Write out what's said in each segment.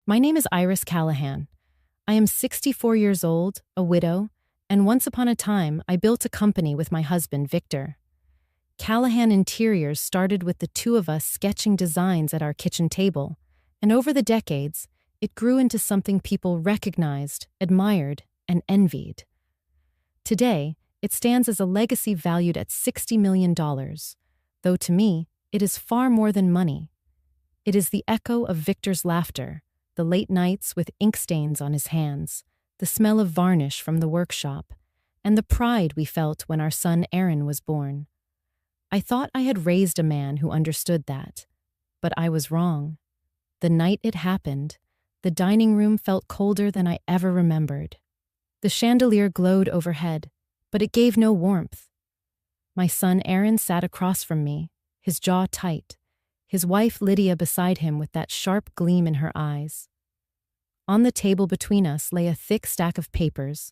My name is Iris Callahan. I am 64 years old, a widow, and once upon a time, I built a company with my husband, Victor. Callahan Interiors started with the two of us sketching designs at our kitchen table, and over the decades, it grew into something people recognized, admired, and envied. Today, it stands as a legacy valued at $60 million, though to me, it is far more than money. It is the echo of Victor's laughter, the late nights with ink stains on his hands, the smell of varnish from the workshop, and the pride we felt when our son Aaron was born. I thought I had raised a man who understood that, but I was wrong. The night it happened, the dining room felt colder than I ever remembered. The chandelier glowed overhead, but it gave no warmth. My son Aaron sat across from me, his jaw tight, his wife Lydia beside him with that sharp gleam in her eyes. On the table between us lay a thick stack of papers,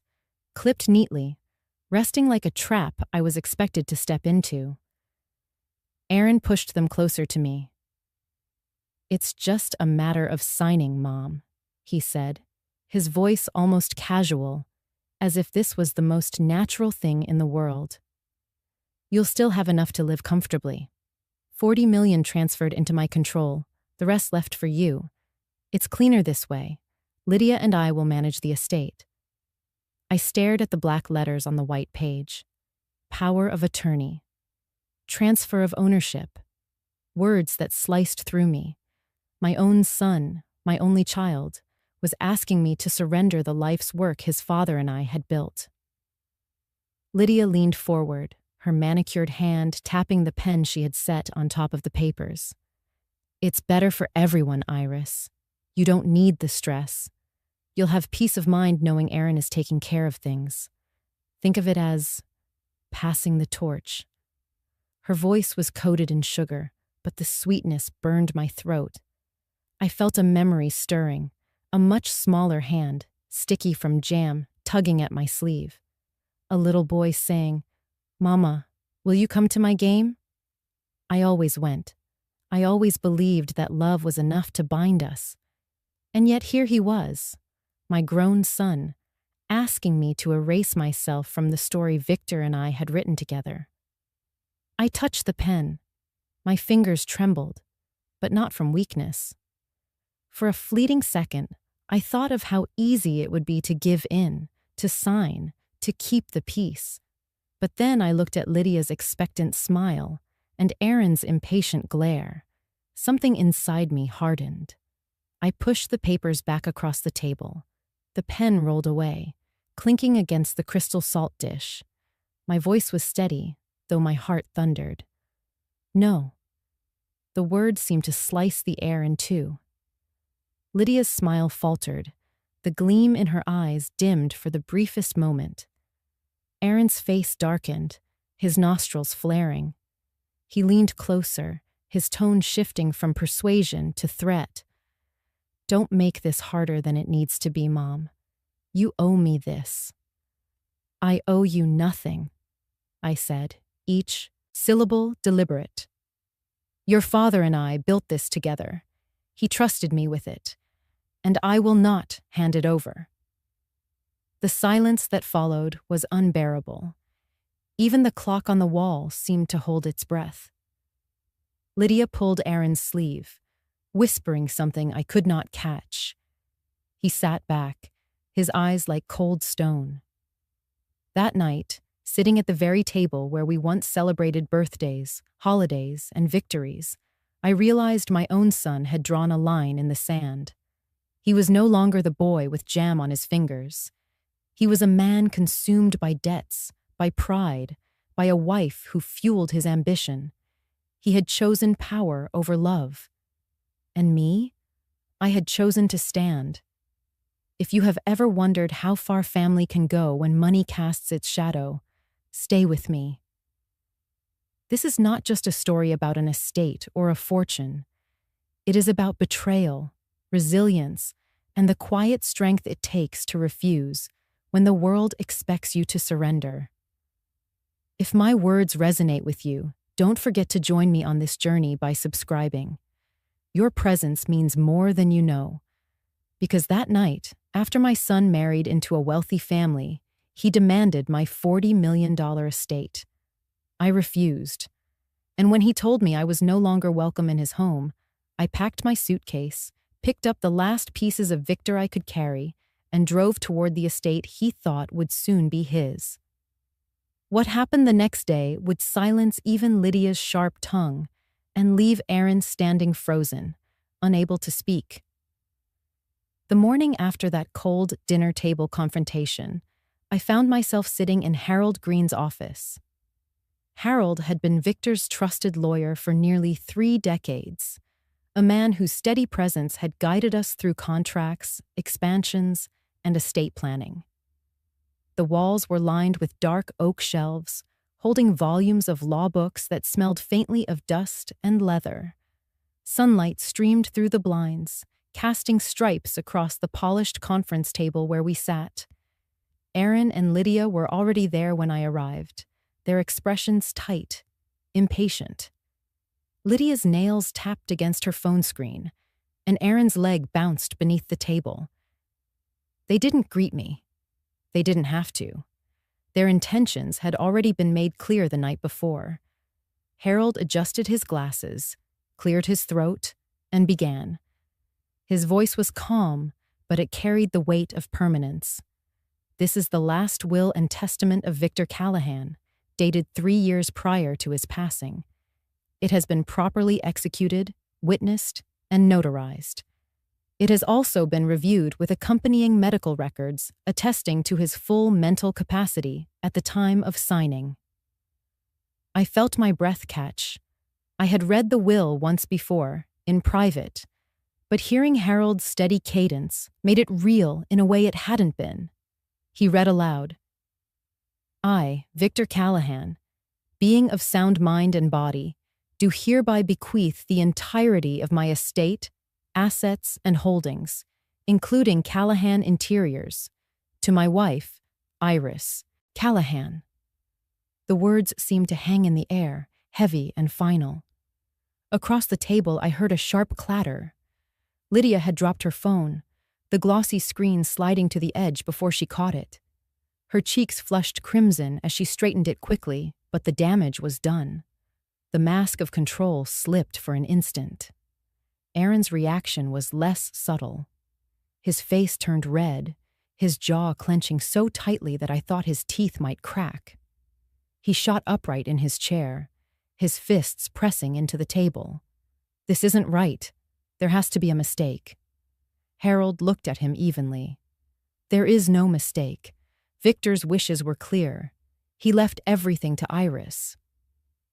clipped neatly, resting like a trap I was expected to step into. Aaron pushed them closer to me. "It's just a matter of signing, Mom," he said, his voice almost casual, as if this was the most natural thing in the world. "You'll still have enough to live comfortably. 40 million transferred into my control, the rest left for you. It's cleaner this way. Lydia and I will manage the estate." I stared at the black letters on the white page. Power of attorney. Transfer of ownership. Words that sliced through me. My own son, my only child, was asking me to surrender the life's work his father and I had built. Lydia leaned forward, her manicured hand tapping the pen she had set on top of the papers. "It's better for everyone, Iris. You don't need the stress. You'll have peace of mind knowing Aaron is taking care of things. Think of it as passing the torch." Her voice was coated in sugar, but the sweetness burned my throat. I felt a memory stirring, a much smaller hand, sticky from jam, tugging at my sleeve. A little boy saying, "Mama, will you come to my game?" I always went. I always believed that love was enough to bind us. And yet here he was, my grown son, asking me to erase myself from the story Victor and I had written together. I touched the pen. My fingers trembled, but not from weakness. For a fleeting second, I thought of how easy it would be to give in, to sign, to keep the peace. But then I looked at Lydia's expectant smile and Aaron's impatient glare. Something inside me hardened. I pushed the papers back across the table. The pen rolled away, clinking against the crystal salt dish. My voice was steady, though my heart thundered. "No." The words seemed to slice the air in two. Lydia's smile faltered. The gleam in her eyes dimmed for the briefest moment. Aaron's face darkened, his nostrils flaring. He leaned closer, his tone shifting from persuasion to threat. "Don't make this harder than it needs to be, Mom. You owe me this." "I owe you nothing," I said, each syllable deliberate. "Your father and I built this together. He trusted me with it, and I will not hand it over." The silence that followed was unbearable. Even the clock on the wall seemed to hold its breath. Lydia pulled Aaron's sleeve, whispering something I could not catch. He sat back, his eyes like cold stone. That night, sitting at the very table where we once celebrated birthdays, holidays, and victories, I realized my own son had drawn a line in the sand. He was no longer the boy with jam on his fingers. He was a man consumed by debts, by pride, by a wife who fueled his ambition. He had chosen power over love. And me? I had chosen to stand. If you have ever wondered how far family can go when money casts its shadow, stay with me. This is not just a story about an estate or a fortune. It is about betrayal, resilience, and the quiet strength it takes to refuse when the world expects you to surrender. If my words resonate with you, don't forget to join me on this journey by subscribing. Your presence means more than you know. Because that night, after my son married into a wealthy family, he demanded my $40 million estate. I refused. And when he told me I was no longer welcome in his home, I packed my suitcase, picked up the last pieces of Victor I could carry, and drove toward the estate he thought would soon be his. What happened the next day would silence even Lydia's sharp tongue and leave Aaron standing frozen, unable to speak. The morning after that cold dinner table confrontation, I found myself sitting in Harold Green's office. Harold had been Victor's trusted lawyer for nearly 3 decades, a man whose steady presence had guided us through contracts, expansions, and estate planning. The walls were lined with dark oak shelves, holding volumes of law books that smelled faintly of dust and leather. Sunlight streamed through the blinds, casting stripes across the polished conference table where we sat. Aaron and Lydia were already there when I arrived, their expressions tight, impatient. Lydia's nails tapped against her phone screen, and Aaron's leg bounced beneath the table. They didn't greet me. They didn't have to. Their intentions had already been made clear the night before. Harold adjusted his glasses, cleared his throat, and began. His voice was calm, but it carried the weight of permanence. This is the last will and testament of Victor Callahan, dated 3 years prior to his passing. It has been properly executed, witnessed, and notarized. It has also been reviewed with accompanying medical records attesting to his full mental capacity at the time of signing. I felt my breath catch. I had read the will once before, in private, but hearing Harold's steady cadence made it real in a way it hadn't been. He read aloud, "I, Victor Callahan, being of sound mind and body, do hereby bequeath the entirety of my estate, assets, and holdings, including Callahan Interiors, to my wife, Iris Callahan." The words seemed to hang in the air, heavy and final. Across the table, I heard a sharp clatter. Lydia had dropped her phone, the glossy screen sliding to the edge before she caught it. Her cheeks flushed crimson as she straightened it quickly, but the damage was done. The mask of control slipped for an instant. Aaron's reaction was less subtle. His face turned red, his jaw clenching so tightly that I thought his teeth might crack. He shot upright in his chair, his fists pressing into the table. "This isn't right. There has to be a mistake." Harold looked at him evenly. "There is no mistake. Victor's wishes were clear. He left everything to Iris."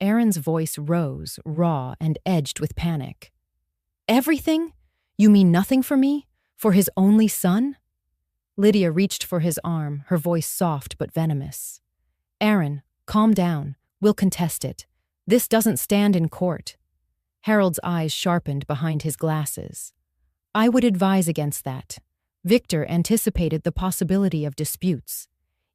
Aaron's voice rose, raw and edged with panic. "Everything? You mean nothing for me? For his only son?" Lydia reached for his arm, her voice soft but venomous. "Aaron, calm down. We'll contest it. This doesn't stand in court." Harold's eyes sharpened behind his glasses. "I would advise against that." Victor anticipated the possibility of disputes.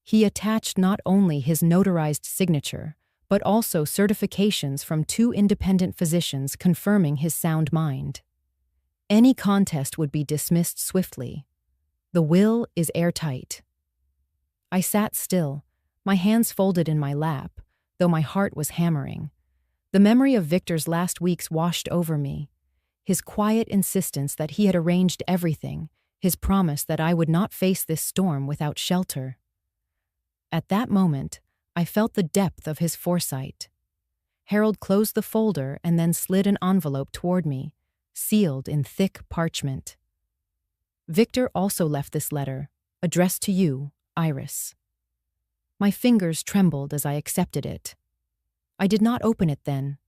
He attached not only his notarized signature, but also certifications from 2 independent physicians confirming his sound mind. Any contest would be dismissed swiftly. The will is airtight. I sat still, my hands folded in my lap, though my heart was hammering. The memory of Victor's last weeks washed over me. His quiet insistence that he had arranged everything, his promise that I would not face this storm without shelter. At that moment, I felt the depth of his foresight. Harold closed the folder and then slid an envelope toward me, sealed in thick parchment. "Victor also left this letter, addressed to you, Iris." My fingers trembled as I accepted it. I did not open it then,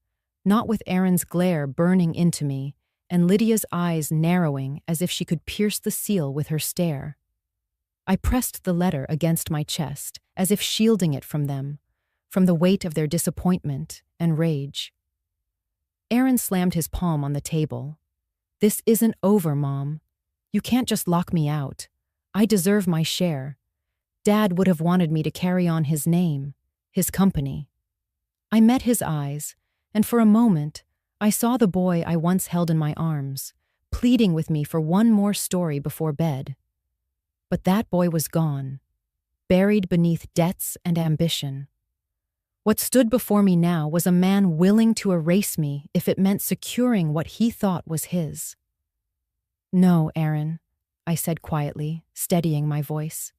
not with Aaron's glare burning into me and Lydia's eyes narrowing as if she could pierce the seal with her stare. I pressed the letter against my chest, as if shielding it from them, from the weight of their disappointment and rage. Aaron slammed his palm on the table. "This isn't over, Mom. You can't just lock me out. I deserve my share. Dad would have wanted me to carry on his name, his company." I met his eyes, and for a moment, I saw the boy I once held in my arms, pleading with me for one more story before bed. But that boy was gone, buried beneath debts and ambition. What stood before me now was a man willing to erase me if it meant securing what he thought was his. "No, Aaron," I said quietly, steadying my voice.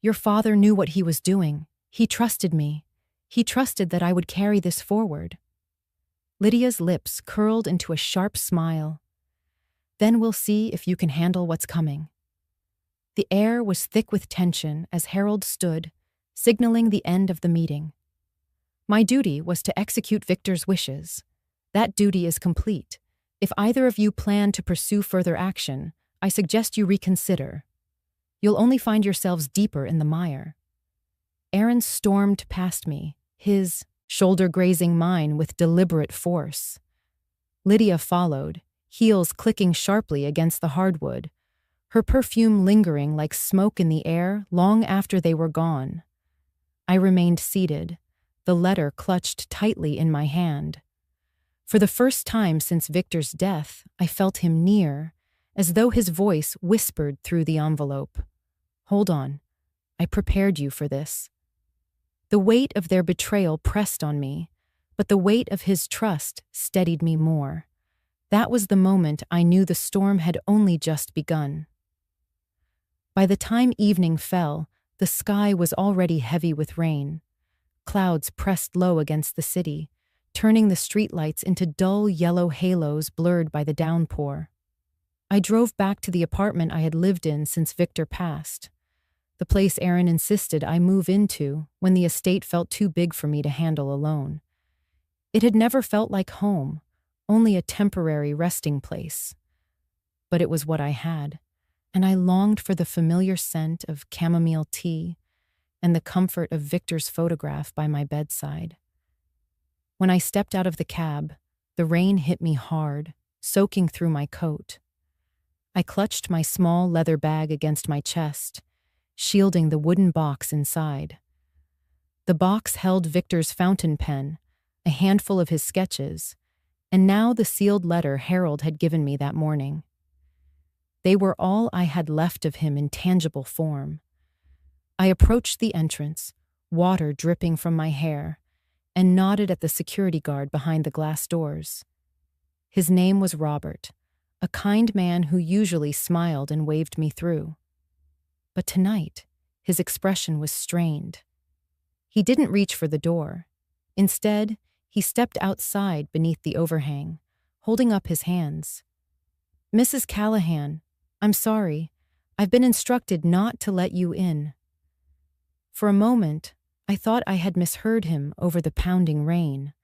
"Your father knew what he was doing. He trusted me. He trusted that I would carry this forward." Lydia's lips curled into a sharp smile. "Then we'll see if you can handle what's coming." The air was thick with tension as Harold stood, signaling the end of the meeting. My duty was to execute Victor's wishes. That duty is complete. If either of you plan to pursue further action, I suggest you reconsider. You'll only find yourselves deeper in the mire. Aaron stormed past me, his shoulder grazing mine with deliberate force. Lydia followed, heels clicking sharply against the hardwood, her perfume lingering like smoke in the air long after they were gone. I remained seated, the letter clutched tightly in my hand. For the first time since Victor's death, I felt him near, as though his voice whispered through the envelope. "Hold on. I prepared you for this." The weight of their betrayal pressed on me, but the weight of his trust steadied me more. That was the moment I knew the storm had only just begun. By the time evening fell, the sky was already heavy with rain. Clouds pressed low against the city, turning the streetlights into dull yellow halos blurred by the downpour. I drove back to the apartment I had lived in since Victor passed, the place Aaron insisted I move into when the estate felt too big for me to handle alone. It had never felt like home, only a temporary resting place. But it was what I had, and I longed for the familiar scent of chamomile tea and the comfort of Victor's photograph by my bedside. When I stepped out of the cab, the rain hit me hard, soaking through my coat. I clutched my small leather bag against my chest, shielding the wooden box inside. The box held Victor's fountain pen, a handful of his sketches, and now the sealed letter Harold had given me that morning. They were all I had left of him in tangible form. I approached the entrance, water dripping from my hair, and nodded at the security guard behind the glass doors. His name was Robert, a kind man who usually smiled and waved me through. But tonight, his expression was strained. He didn't reach for the door. Instead, he stepped outside beneath the overhang, holding up his hands. "Mrs. Callahan, I'm sorry. I've been instructed not to let you in." For a moment, I thought I had misheard him over the pounding rain.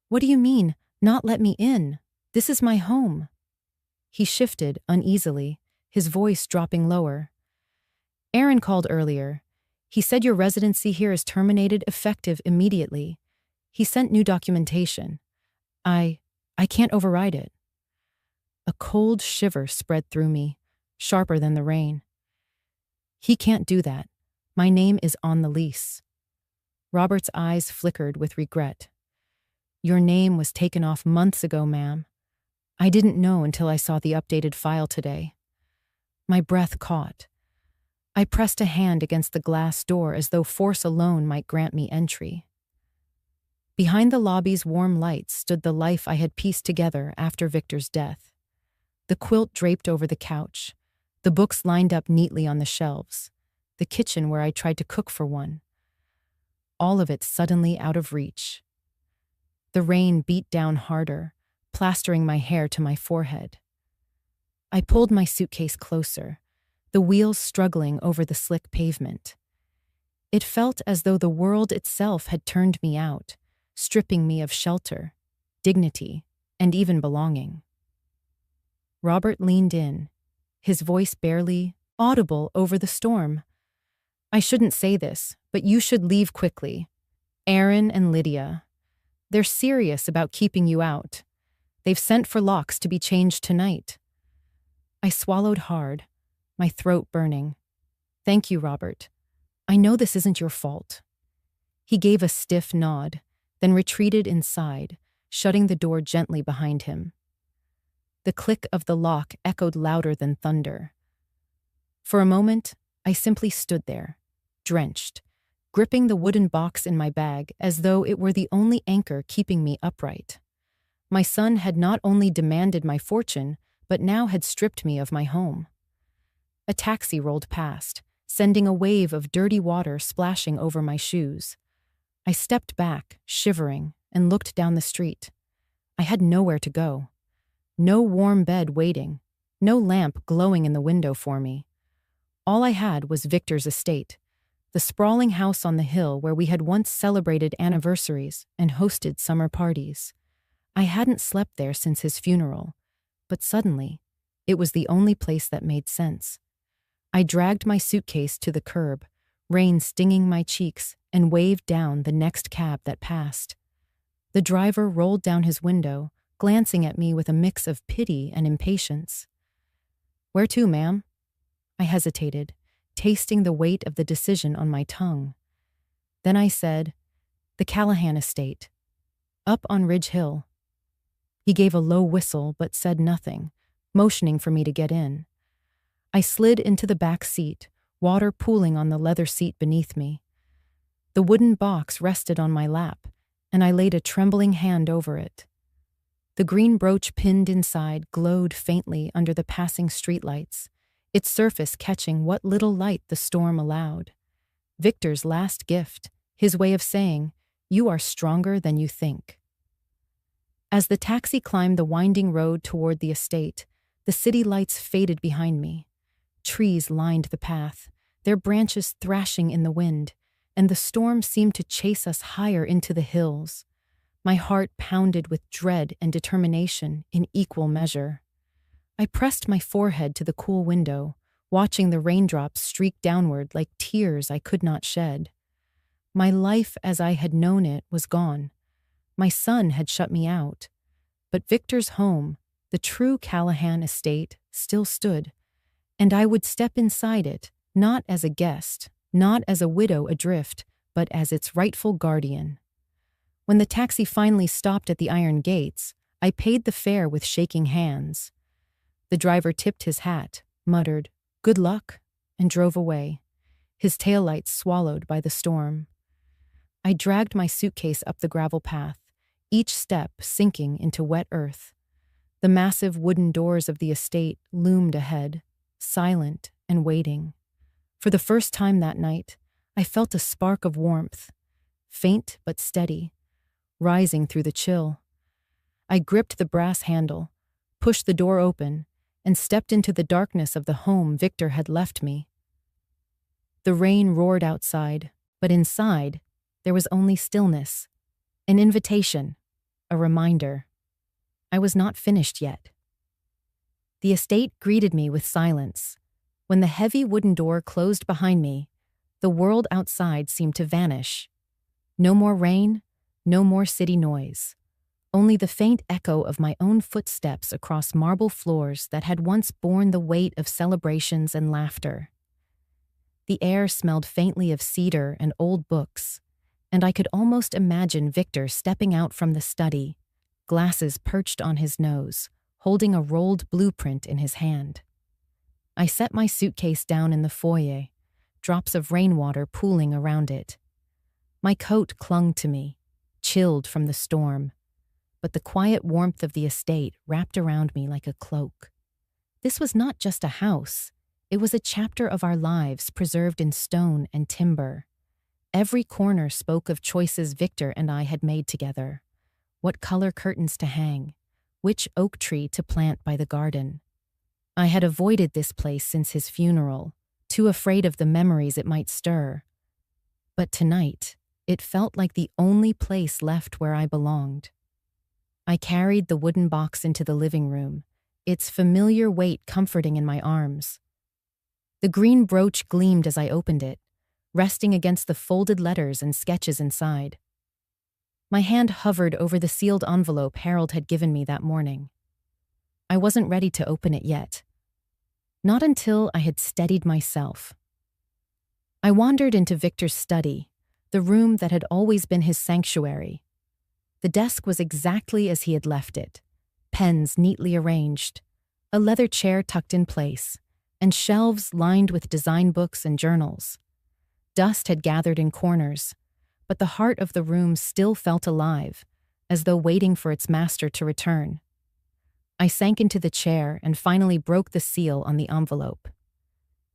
"What do you mean, not let me in? This is my home." He shifted uneasily, his voice dropping lower. "Aaron called earlier. He said your residency here is terminated effective immediately. He sent new documentation. I can't override it." A cold shiver spread through me, sharper than the rain. "He can't do that. My name is on the lease." Robert's eyes flickered with regret. "Your name was taken off months ago, ma'am. I didn't know until I saw the updated file today." My breath caught. I pressed a hand against the glass door as though force alone might grant me entry. Behind the lobby's warm lights stood the life I had pieced together after Victor's death. The quilt draped over the couch, the books lined up neatly on the shelves, the kitchen where I tried to cook for one. All of it suddenly out of reach. The rain beat down harder, plastering my hair to my forehead. I pulled my suitcase closer, the wheels struggling over the slick pavement. It felt as though the world itself had turned me out, stripping me of shelter, dignity, and even belonging. Robert leaned in, his voice barely audible over the storm. "I shouldn't say this, but you should leave quickly. Aaron and Lydia. They're serious about keeping you out. They've sent for locks to be changed tonight." I swallowed hard, my throat burning. "Thank you, Robert. I know this isn't your fault." He gave a stiff nod, then retreated inside, shutting the door gently behind him. The click of the lock echoed louder than thunder. For a moment, I simply stood there, drenched, gripping the wooden box in my bag as though it were the only anchor keeping me upright. My son had not only demanded my fortune, but now had stripped me of my home. A taxi rolled past, sending a wave of dirty water splashing over my shoes. I stepped back, shivering, and looked down the street. I had nowhere to go. No warm bed waiting, no lamp glowing in the window for me. All I had was Victor's estate, the sprawling house on the hill where we had once celebrated anniversaries and hosted summer parties. I hadn't slept there since his funeral, but suddenly, it was the only place that made sense. I dragged my suitcase to the curb, rain stinging my cheeks, and waved down the next cab that passed. The driver rolled down his window, glancing at me with a mix of pity and impatience. "Where to, ma'am?" I hesitated, tasting the weight of the decision on my tongue. Then I said, "The Callahan estate. Up on Ridge Hill." He gave a low whistle but said nothing, motioning for me to get in. I slid into the back seat, water pooling on the leather seat beneath me. The wooden box rested on my lap, and I laid a trembling hand over it. The green brooch pinned inside glowed faintly under the passing streetlights, its surface catching what little light the storm allowed. Victor's last gift, his way of saying, "You are stronger than you think." As the taxi climbed the winding road toward the estate, the city lights faded behind me. Trees lined the path, their branches thrashing in the wind, and the storm seemed to chase us higher into the hills. My heart pounded with dread and determination in equal measure. I pressed my forehead to the cool window, watching the raindrops streak downward like tears I could not shed. My life as I had known it was gone. My son had shut me out. But Victor's home, the true Callahan estate, still stood, and I would step inside it, not as a guest, not as a widow adrift, but as its rightful guardian. When the taxi finally stopped at the iron gates, I paid the fare with shaking hands. The driver tipped his hat, muttered, "Good luck," and drove away, his taillights swallowed by the storm. I dragged my suitcase up the gravel path, each step sinking into wet earth. The massive wooden doors of the estate loomed ahead, silent and waiting. For the first time that night, I felt a spark of warmth, faint but steady, rising through the chill. I gripped the brass handle, pushed the door open, and stepped into the darkness of the home Victor had left me. The rain roared outside, but inside, there was only stillness, an invitation, a reminder. I was not finished yet. The estate greeted me with silence. When the heavy wooden door closed behind me, the world outside seemed to vanish. No more rain, no more city noise. Only the faint echo of my own footsteps across marble floors that had once borne the weight of celebrations and laughter. The air smelled faintly of cedar and old books, and I could almost imagine Victor stepping out from the study, glasses perched on his nose, holding a rolled blueprint in his hand. I set my suitcase down in the foyer, drops of rainwater pooling around it. My coat clung to me, chilled from the storm, but the quiet warmth of the estate wrapped around me like a cloak. This was not just a house. It was a chapter of our lives preserved in stone and timber. Every corner spoke of choices Victor and I had made together. What color curtains to hang, which oak tree to plant by the garden. I had avoided this place since his funeral, too afraid of the memories it might stir. But tonight, it felt like the only place left where I belonged. I carried the wooden box into the living room, its familiar weight comforting in my arms. The green brooch gleamed as I opened it, resting against the folded letters and sketches inside. My hand hovered over the sealed envelope Harold had given me that morning. I wasn't ready to open it yet. Not until I had steadied myself. I wandered into Victor's study, the room that had always been his sanctuary. The desk was exactly as he had left it, pens neatly arranged, a leather chair tucked in place, and shelves lined with design books and journals. Dust had gathered in corners, but the heart of the room still felt alive, as though waiting for its master to return. I sank into the chair and finally broke the seal on the envelope.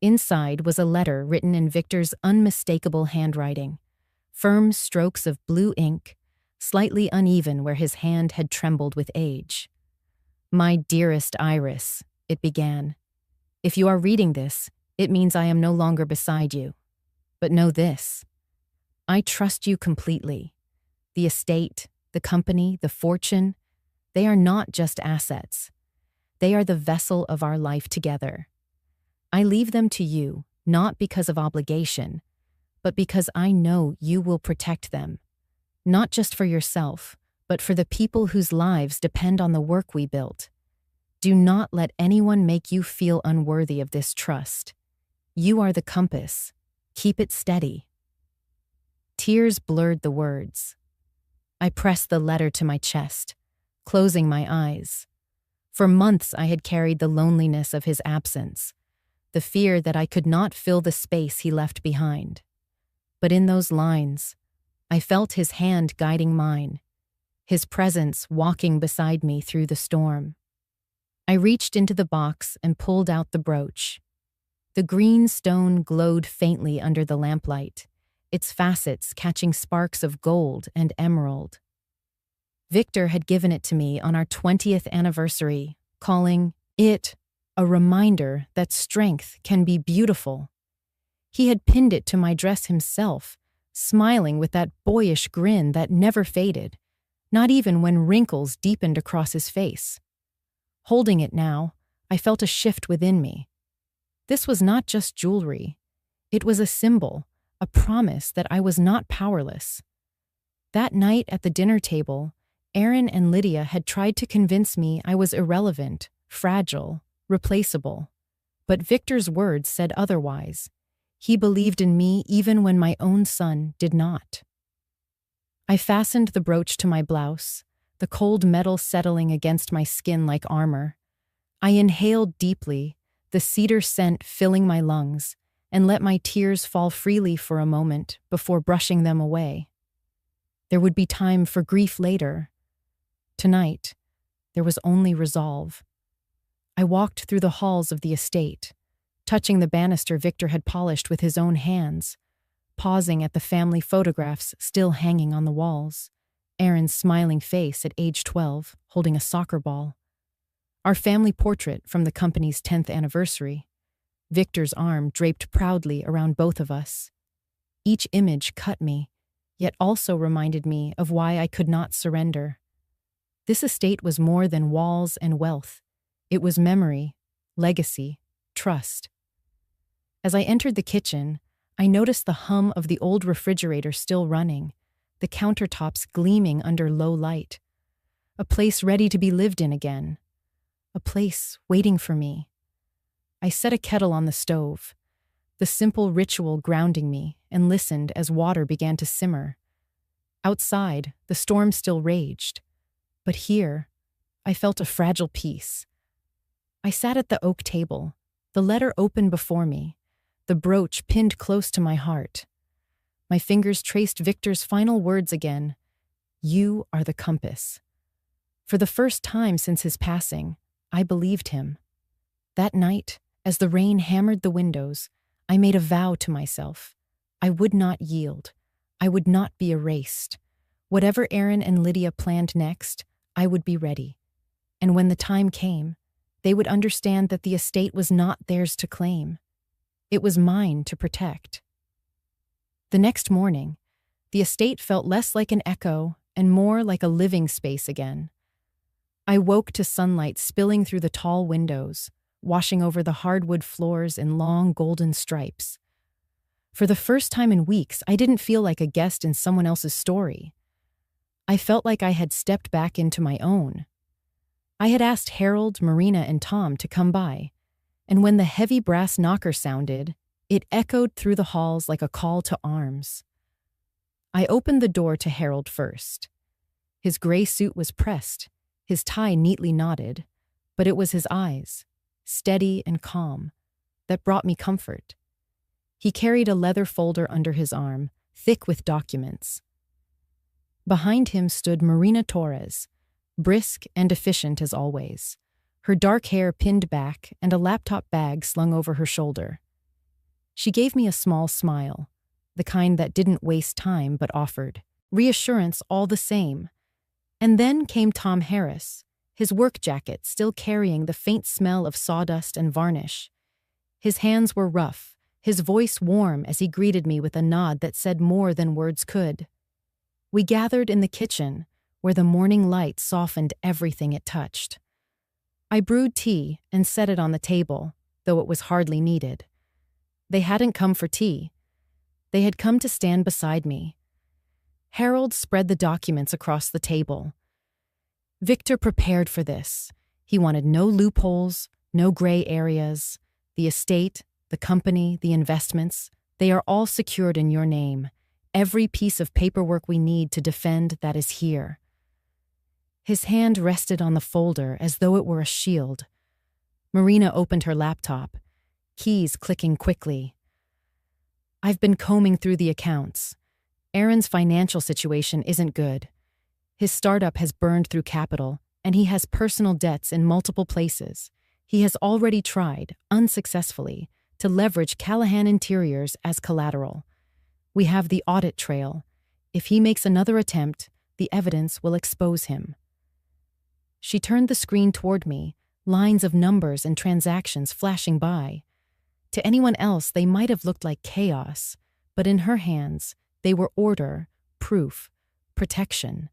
Inside was a letter written in Victor's unmistakable handwriting, firm strokes of blue ink, slightly uneven where his hand had trembled with age. "My dearest Iris," it began. "If you are reading this, it means I am no longer beside you. But know this. I trust you completely. The estate, the company, the fortune, they are not just assets. They are the vessel of our life together. I leave them to you, not because of obligation, but because I know you will protect them, not just for yourself, but for the people whose lives depend on the work we built. Do not let anyone make you feel unworthy of this trust. You are the compass. Keep it steady." Tears blurred the words. I pressed the letter to my chest, closing my eyes. For months I had carried the loneliness of his absence, the fear that I could not fill the space he left behind. But in those lines, I felt his hand guiding mine, his presence walking beside me through the storm. I reached into the box and pulled out the brooch. The green stone glowed faintly under the lamplight, its facets catching sparks of gold and emerald. Victor had given it to me on our 20th anniversary, calling it a reminder that strength can be beautiful. He had pinned it to my dress himself, smiling with that boyish grin that never faded, not even when wrinkles deepened across his face. Holding it now, I felt a shift within me. This was not just jewelry. It was a symbol, a promise that I was not powerless. That night at the dinner table, Aaron and Lydia had tried to convince me I was irrelevant, fragile, replaceable. But Victor's words said otherwise. He believed in me even when my own son did not. I fastened the brooch to my blouse, the cold metal settling against my skin like armor. I inhaled deeply, the cedar scent filling my lungs, and let my tears fall freely for a moment before brushing them away. There would be time for grief later. Tonight, there was only resolve. I walked through the halls of the estate, touching the banister Victor had polished with his own hands, pausing at the family photographs still hanging on the walls, Aaron's smiling face at age 12, holding a soccer ball, our family portrait from the company's 10th anniversary, Victor's arm draped proudly around both of us. Each image cut me, yet also reminded me of why I could not surrender. This estate was more than walls and wealth. It was memory, legacy, trust. As I entered the kitchen, I noticed the hum of the old refrigerator still running, the countertops gleaming under low light. A place ready to be lived in again. A place waiting for me. I set a kettle on the stove, the simple ritual grounding me, and listened as water began to simmer. Outside, the storm still raged. But here, I felt a fragile peace. I sat at the oak table, the letter open before me, the brooch pinned close to my heart. My fingers traced Victor's final words again. "You are the compass." For the first time since his passing, I believed him. That night, as the rain hammered the windows, I made a vow to myself. I would not yield. I would not be erased. Whatever Aaron and Lydia planned next, I would be ready. And when the time came, they would understand that the estate was not theirs to claim. It was mine to protect. The next morning, the estate felt less like an echo and more like a living space again. I woke to sunlight spilling through the tall windows, washing over the hardwood floors in long golden stripes. For the first time in weeks, I didn't feel like a guest in someone else's story. I felt like I had stepped back into my own. I had asked Harold, Marina, and Tom to come by, and when the heavy brass knocker sounded, it echoed through the halls like a call to arms. I opened the door to Harold first. His gray suit was pressed, his tie neatly knotted, but it was his eyes, steady and calm, that brought me comfort. He carried a leather folder under his arm, thick with documents. Behind him stood Marina Torres, brisk and efficient as always, her dark hair pinned back and a laptop bag slung over her shoulder. She gave me a small smile, the kind that didn't waste time but offered reassurance all the same. And then came Tom Harris, his work jacket still carrying the faint smell of sawdust and varnish. His hands were rough, his voice warm as he greeted me with a nod that said more than words could. We gathered in the kitchen, where the morning light softened everything it touched. I brewed tea and set it on the table, though it was hardly needed. They hadn't come for tea. They had come to stand beside me. Harold spread the documents across the table. Victor prepared for this. He wanted no loopholes, no gray areas. The estate, the company, the investments, they are all secured in your name. Every piece of paperwork we need to defend that is here. His hand rested on the folder as though it were a shield. Marina opened her laptop, keys clicking quickly. I've been combing through the accounts. Aaron's financial situation isn't good. His startup has burned through capital, and he has personal debts in multiple places. He has already tried, unsuccessfully, to leverage Callahan Interiors as collateral. We have the audit trail. If he makes another attempt, the evidence will expose him. She turned the screen toward me, lines of numbers and transactions flashing by. To anyone else, they might have looked like chaos, but in her hands, they were order, proof, protection.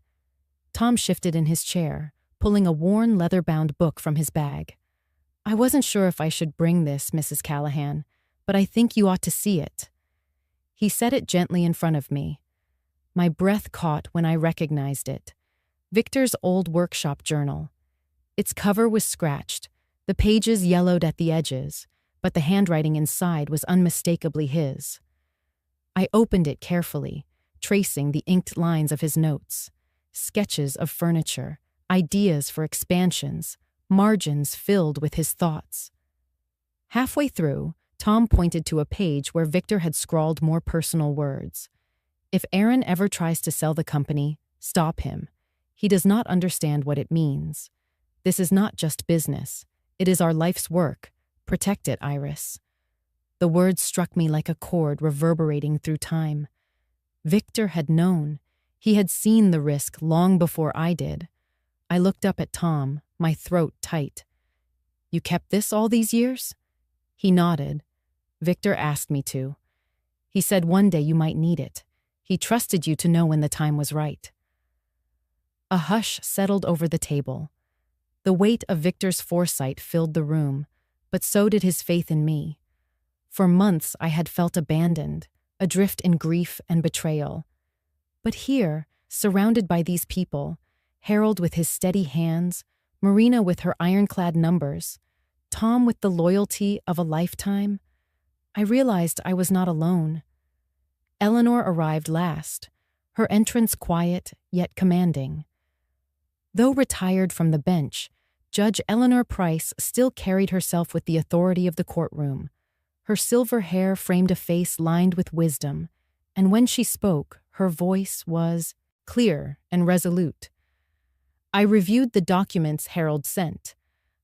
Tom shifted in his chair, pulling a worn leather-bound book from his bag. I wasn't sure if I should bring this, Mrs. Callahan, but I think you ought to see it. He set it gently in front of me. My breath caught when I recognized it. Victor's old workshop journal. Its cover was scratched, the pages yellowed at the edges, but the handwriting inside was unmistakably his. I opened it carefully, tracing the inked lines of his notes. Sketches of furniture, ideas for expansions, margins filled with his thoughts. Halfway through, Tom pointed to a page where Victor had scrawled more personal words. If Aaron ever tries to sell the company, stop him. He does not understand what it means. This is not just business. It is our life's work. Protect it, Iris. The words struck me like a chord reverberating through time. Victor had known. He had seen the risk long before I did. I looked up at Tom, my throat tight. You kept this all these years? He nodded. Victor asked me to. He said one day you might need it. He trusted you to know when the time was right. A hush settled over the table. The weight of Victor's foresight filled the room, but so did his faith in me. For months I had felt abandoned, adrift in grief and betrayal. But here, surrounded by these people, Harold with his steady hands, Marina with her ironclad numbers, Tom with the loyalty of a lifetime, I realized I was not alone. Eleanor arrived last, her entrance quiet yet commanding. Though retired from the bench, Judge Eleanor Price still carried herself with the authority of the courtroom. Her silver hair framed a face lined with wisdom, and when she spoke, her voice was clear and resolute. I reviewed the documents Harold sent.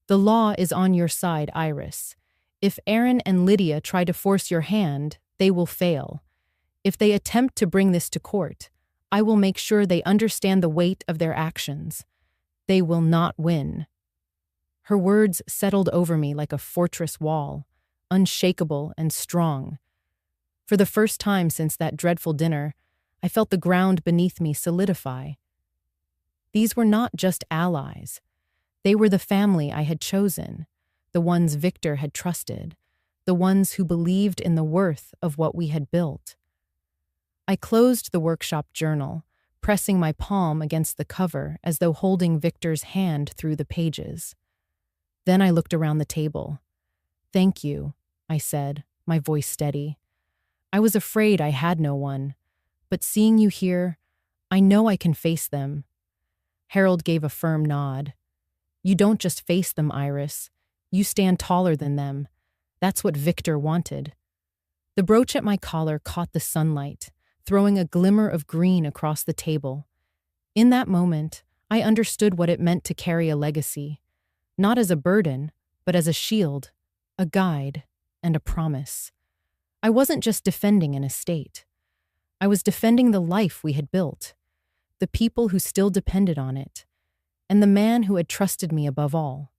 The law is on your side, Iris. If Aaron and Lydia try to force your hand, they will fail. If they attempt to bring this to court, I will make sure they understand the weight of their actions. They will not win. Her words settled over me like a fortress wall, unshakable and strong. For the first time since that dreadful dinner, I felt the ground beneath me solidify. These were not just allies. They were the family I had chosen, the ones Victor had trusted, the ones who believed in the worth of what we had built. I closed the workshop journal, pressing my palm against the cover as though holding Victor's hand through the pages. Then I looked around the table. Thank you, I said, my voice steady. I was afraid I had no one, but seeing you here, I know I can face them. Harold gave a firm nod. You don't just face them, Iris. You stand taller than them. That's what Victor wanted. The brooch at my collar caught the sunlight, throwing a glimmer of green across the table. In that moment, I understood what it meant to carry a legacy, not as a burden, but as a shield, a guide, and a promise. I wasn't just defending an estate. I was defending the life we had built, the people who still depended on it, and the man who had trusted me above all.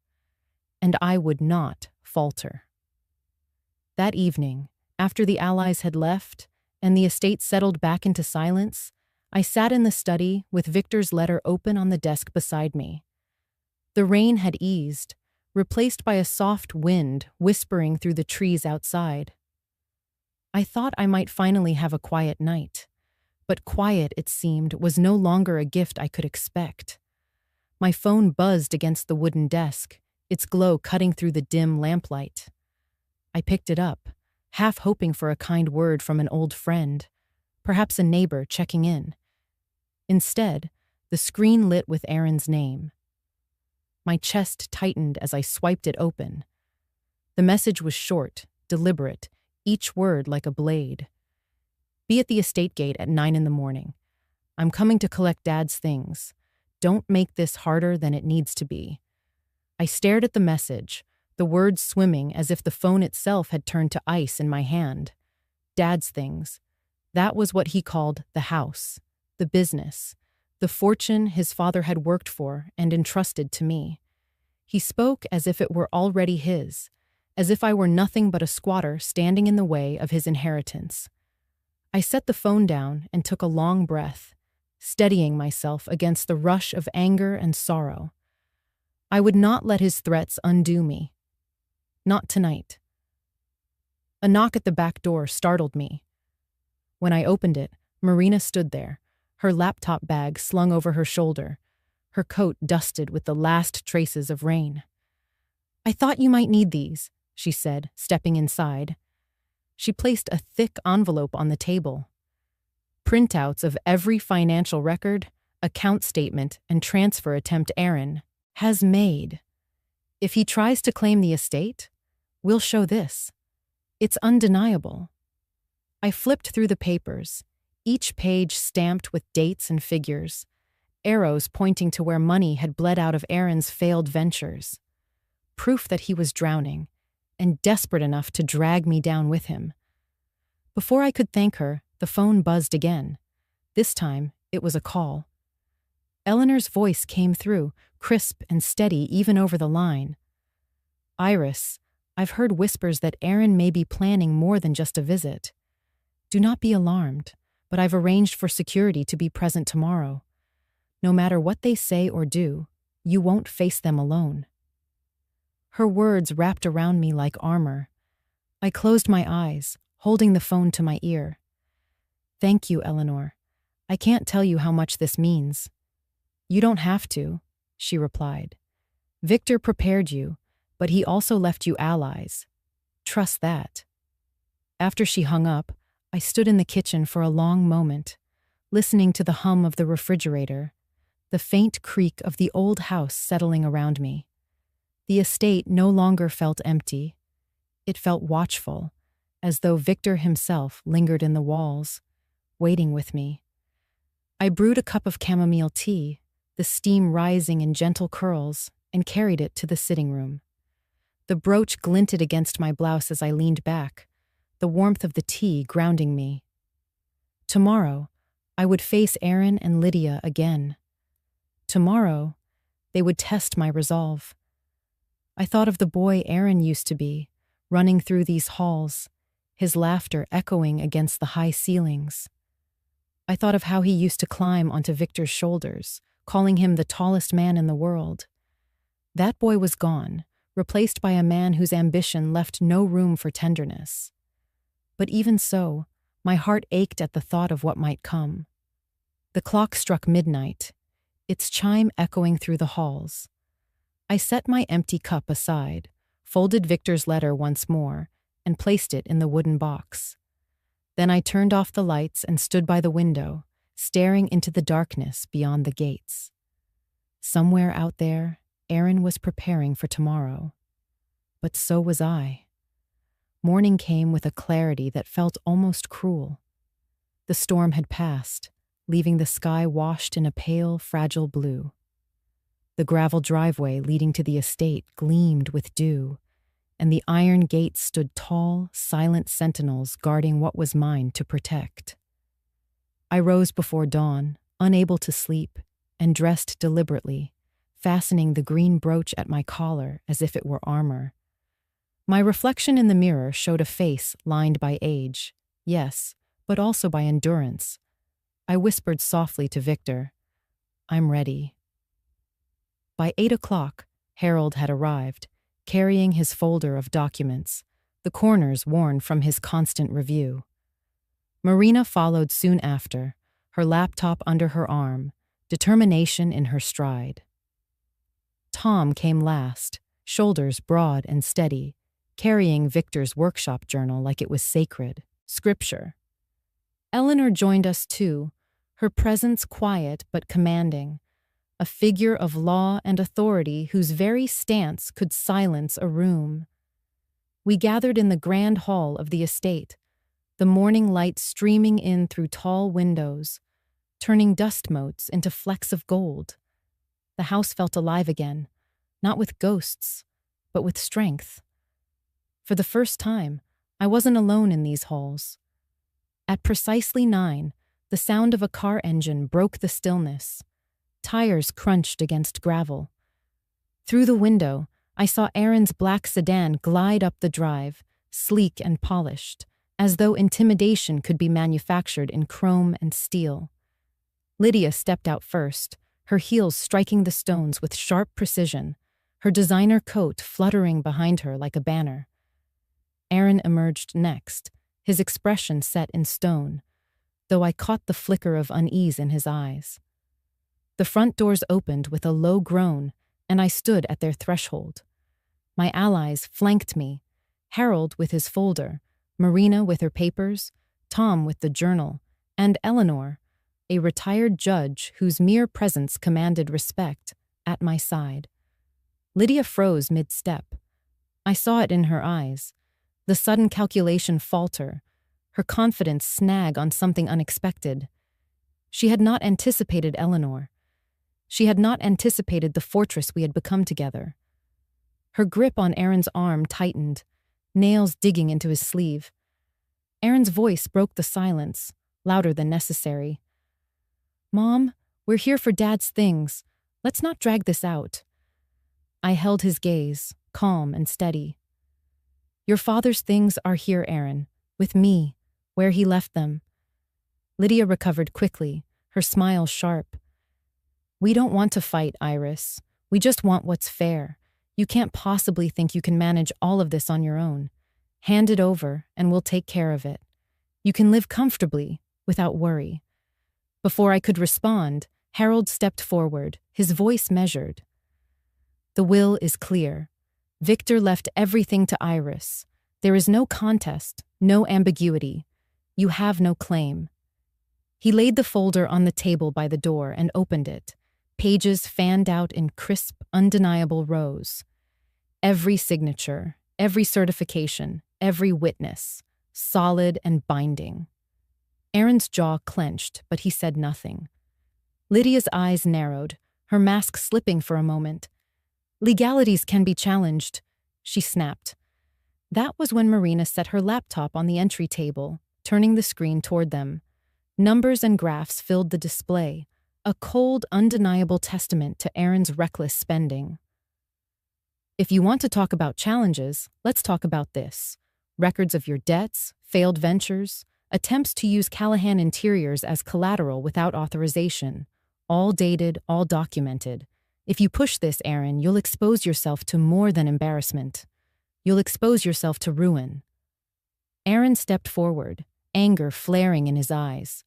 And I would not falter. That evening, after the allies had left and the estate settled back into silence, I sat in the study with Victor's letter open on the desk beside me. The rain had eased, replaced by a soft wind whispering through the trees outside. I thought I might finally have a quiet night, but quiet, it seemed, was no longer a gift I could expect. My phone buzzed against the wooden desk, its glow cutting through the dim lamplight. I picked it up, half hoping for a kind word from an old friend, perhaps a neighbor checking in. Instead, the screen lit with Aaron's name. My chest tightened as I swiped it open. The message was short, deliberate, each word like a blade. Be at the estate gate at 9 a.m. I'm coming to collect Dad's things. Don't make this harder than it needs to be. I stared at the message, the words swimming as if the phone itself had turned to ice in my hand. Dad's things. That was what he called the house, the business, the fortune his father had worked for and entrusted to me. He spoke as if it were already his, as if I were nothing but a squatter standing in the way of his inheritance. I set the phone down and took a long breath, steadying myself against the rush of anger and sorrow. I would not let his threats undo me. Not tonight. A knock at the back door startled me. When I opened it, Marina stood there, her laptop bag slung over her shoulder, her coat dusted with the last traces of rain. "I thought you might need these," she said, stepping inside. She placed a thick envelope on the table. Printouts of every financial record, account statement, and transfer attempt Aaron has made. If he tries to claim the estate, we'll show this. It's undeniable. I flipped through the papers, each page stamped with dates and figures, arrows pointing to where money had bled out of Aaron's failed ventures. Proof that he was drowning, and desperate enough to drag me down with him. Before I could thank her, the phone buzzed again. This time, it was a call. Eleanor's voice came through, crisp and steady even over the line. "Iris, I've heard whispers that Aaron may be planning more than just a visit. Do not be alarmed, but I've arranged for security to be present tomorrow. No matter what they say or do, you won't face them alone." Her words wrapped around me like armor. I closed my eyes, holding the phone to my ear. "Thank you, Eleanor. I can't tell you how much this means." "You don't have to," she replied. "Victor prepared you, but he also left you allies. Trust that." After she hung up, I stood in the kitchen for a long moment, listening to the hum of the refrigerator, the faint creak of the old house settling around me. The estate no longer felt empty. It felt watchful, as though Victor himself lingered in the walls, waiting with me. I brewed a cup of chamomile tea, the steam rising in gentle curls, and carried it to the sitting room. The brooch glinted against my blouse as I leaned back, the warmth of the tea grounding me. Tomorrow, I would face Aaron and Lydia again. Tomorrow, they would test my resolve. I thought of the boy Aaron used to be, running through these halls, his laughter echoing against the high ceilings. I thought of how he used to climb onto Victor's shoulders, calling him the tallest man in the world. That boy was gone, replaced by a man whose ambition left no room for tenderness. But even so, my heart ached at the thought of what might come. The clock struck midnight, its chime echoing through the halls. I set my empty cup aside, folded Victor's letter once more, and placed it in the wooden box. Then I turned off the lights and stood by the window, staring into the darkness beyond the gates. Somewhere out there, Aaron was preparing for tomorrow. But so was I. Morning came with a clarity that felt almost cruel. The storm had passed, leaving the sky washed in a pale, fragile blue. The gravel driveway leading to the estate gleamed with dew, and the iron gates stood tall, silent sentinels guarding what was mine to protect. I rose before dawn, unable to sleep, and dressed deliberately, fastening the green brooch at my collar as if it were armor. My reflection in the mirror showed a face lined by age, yes, but also by endurance. I whispered softly to Victor, "I'm ready." By 8 o'clock, Harold had arrived, carrying his folder of documents, the corners worn from his constant review. Marina followed soon after, her laptop under her arm, determination in her stride. Tom came last, shoulders broad and steady, carrying Victor's workshop journal like it was sacred, scripture. Eleanor joined us too, her presence quiet but commanding, a figure of law and authority whose very stance could silence a room. We gathered in the grand hall of the estate, the morning light streaming in through tall windows, turning dust motes into flecks of gold. The house felt alive again, not with ghosts, but with strength. For the first time, I wasn't alone in these halls. At precisely 9, the sound of a car engine broke the stillness. Tires crunched against gravel. Through the window, I saw Aaron's black sedan glide up the drive, sleek and polished, as though intimidation could be manufactured in chrome and steel. Lydia stepped out first, her heels striking the stones with sharp precision, her designer coat fluttering behind her like a banner. Aaron emerged next, his expression set in stone, though I caught the flicker of unease in his eyes. The front doors opened with a low groan, and I stood at their threshold. My allies flanked me, Harold with his folder, Marina with her papers, Tom with the journal, and Eleanor, a retired judge whose mere presence commanded respect, at my side. Lydia froze mid-step. I saw it in her eyes, the sudden calculation falter, her confidence snag on something unexpected. She had not anticipated Eleanor. She had not anticipated the fortress we had become together. Her grip on Aaron's arm tightened, nails digging into his sleeve. Aaron's voice broke the silence, louder than necessary. "Mom, we're here for Dad's things. Let's not drag this out." I held his gaze, calm and steady. "Your father's things are here, Aaron, with me, where he left them." Lydia recovered quickly, her smile sharp. "We don't want to fight, Iris. We just want what's fair. You can't possibly think you can manage all of this on your own. Hand it over, and we'll take care of it. You can live comfortably, without worry." Before I could respond, Harold stepped forward, his voice measured. "The will is clear. Victor left everything to Iris. There is no contest, no ambiguity. You have no claim." He laid the folder on the table by the door and opened it, pages fanned out in crisp, undeniable rows. Every signature, every certification, every witness, solid and binding. Aaron's jaw clenched, but he said nothing. Lydia's eyes narrowed, her mask slipping for a moment. "Legalities can be challenged," she snapped. That was when Marina set her laptop on the entry table, turning the screen toward them. Numbers and graphs filled the display, a cold, undeniable testament to Aaron's reckless spending. "If you want to talk about challenges, let's talk about this. Records of your debts, failed ventures, attempts to use Callahan Interiors as collateral without authorization. All dated, all documented. If you push this, Aaron, you'll expose yourself to more than embarrassment. You'll expose yourself to ruin." Aaron stepped forward, anger flaring in his eyes.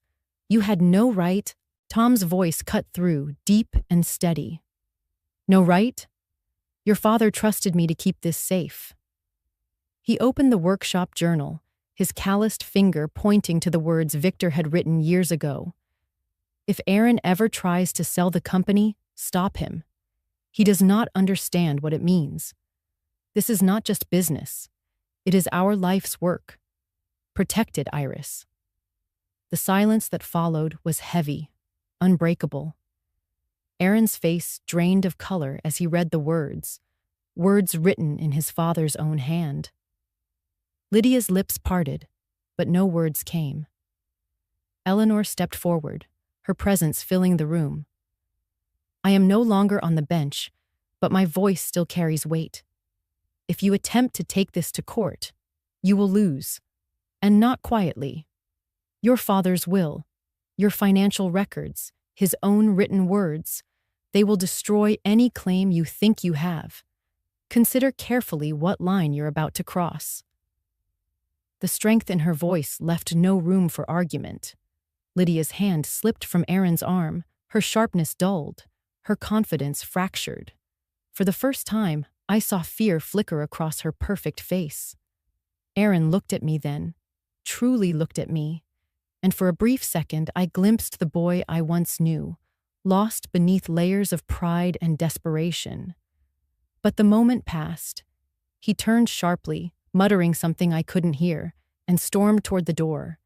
"You had no right." Tom's voice cut through, deep and steady. "No right? Your father trusted me to keep this safe." He opened the workshop journal, his calloused finger pointing to the words Victor had written years ago. "If Aaron ever tries to sell the company, stop him." He does not understand what it means. This is not just business. It is our life's work. Protected, Iris. The silence that followed was heavy, unbreakable. Aaron's face drained of color as he read the words written in his father's own hand. Lydia's lips parted, but no words came. Eleanor stepped forward, her presence filling the room. I am no longer on the bench, but my voice still carries weight. If you attempt to take this to court, you will lose, and not quietly. Your father's will, your financial records, his own written words, they will destroy any claim you think you have. Consider carefully what line you're about to cross. The strength in her voice left no room for argument. Lydia's hand slipped from Aaron's arm, her sharpness dulled, her confidence fractured. For the first time, I saw fear flicker across her perfect face. Aaron looked at me then, truly looked at me, and for a brief second I glimpsed the boy I once knew, lost beneath layers of pride and desperation. But the moment passed. He turned sharply, muttering something I couldn't hear, and stormed toward the door.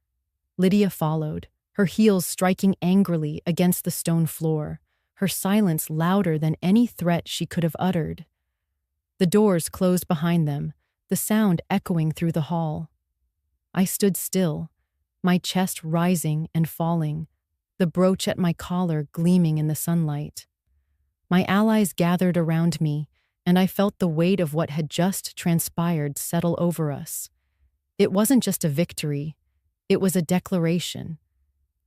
Lydia followed, her heels striking angrily against the stone floor, her silence louder than any threat she could have uttered. The doors closed behind them, the sound echoing through the hall. I stood still, my chest rising and falling, the brooch at my collar gleaming in the sunlight. My allies gathered around me, and I felt the weight of what had just transpired settle over us. It wasn't just a victory, it was a declaration.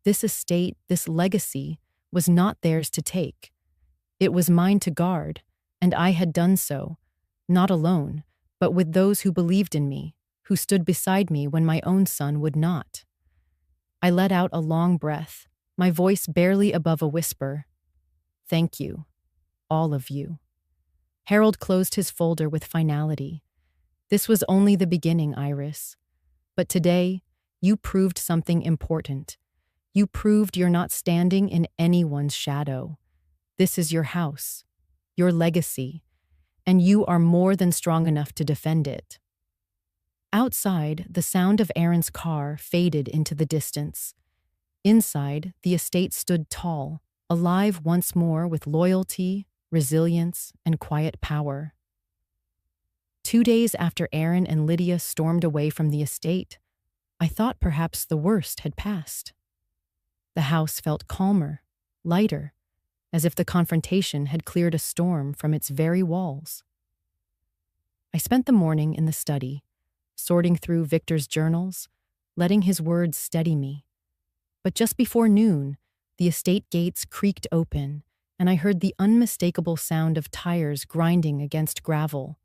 This estate, this legacy, was not theirs to take. It was mine to guard, and I had done so, not alone, but with those who believed in me, who stood beside me when my own son would not. I let out a long breath, my voice barely above a whisper. Thank you, all of you. Harold closed his folder with finality. This was only the beginning, Iris. But today, you proved something important. You proved you're not standing in anyone's shadow. This is your house, your legacy, and you are more than strong enough to defend it. Outside, the sound of Aaron's car faded into the distance. Inside, the estate stood tall, alive once more with loyalty, resilience, and quiet power. 2 days after Aaron and Lydia stormed away from the estate, I thought perhaps the worst had passed. The house felt calmer, lighter, as if the confrontation had cleared a storm from its very walls. I spent the morning in the study, sorting through Victor's journals, letting his words steady me. But just before noon, the estate gates creaked open, and I heard the unmistakable sound of tires grinding against gravel.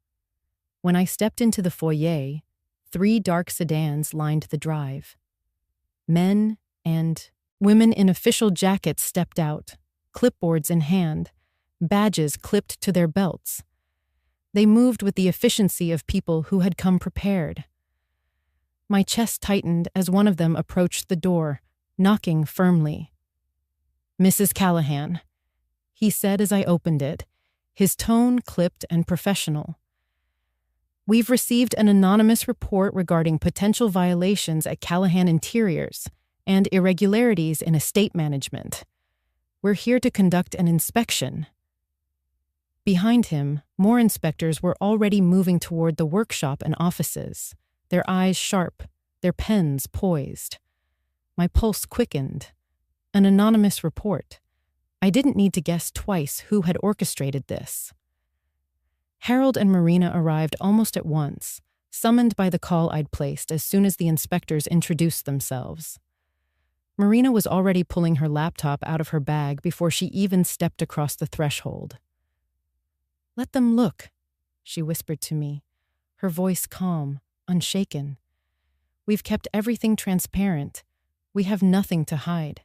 When I stepped into the foyer, 3 dark sedans lined the drive. Men and women in official jackets stepped out, clipboards in hand, badges clipped to their belts. They moved with the efficiency of people who had come prepared. My chest tightened as one of them approached the door, knocking firmly. "Mrs. Callahan," he said as I opened it, his tone clipped and professional. "We've received an anonymous report regarding potential violations at Callahan Interiors and irregularities in estate management. We're here to conduct an inspection." Behind him, more inspectors were already moving toward the workshop and offices, their eyes sharp, their pens poised. My pulse quickened. An anonymous report. I didn't need to guess twice who had orchestrated this. Harold and Marina arrived almost at once, summoned by the call I'd placed as soon as the inspectors introduced themselves. Marina was already pulling her laptop out of her bag before she even stepped across the threshold. "Let them look," she whispered to me, her voice calm, unshaken. "We've kept everything transparent. We have nothing to hide."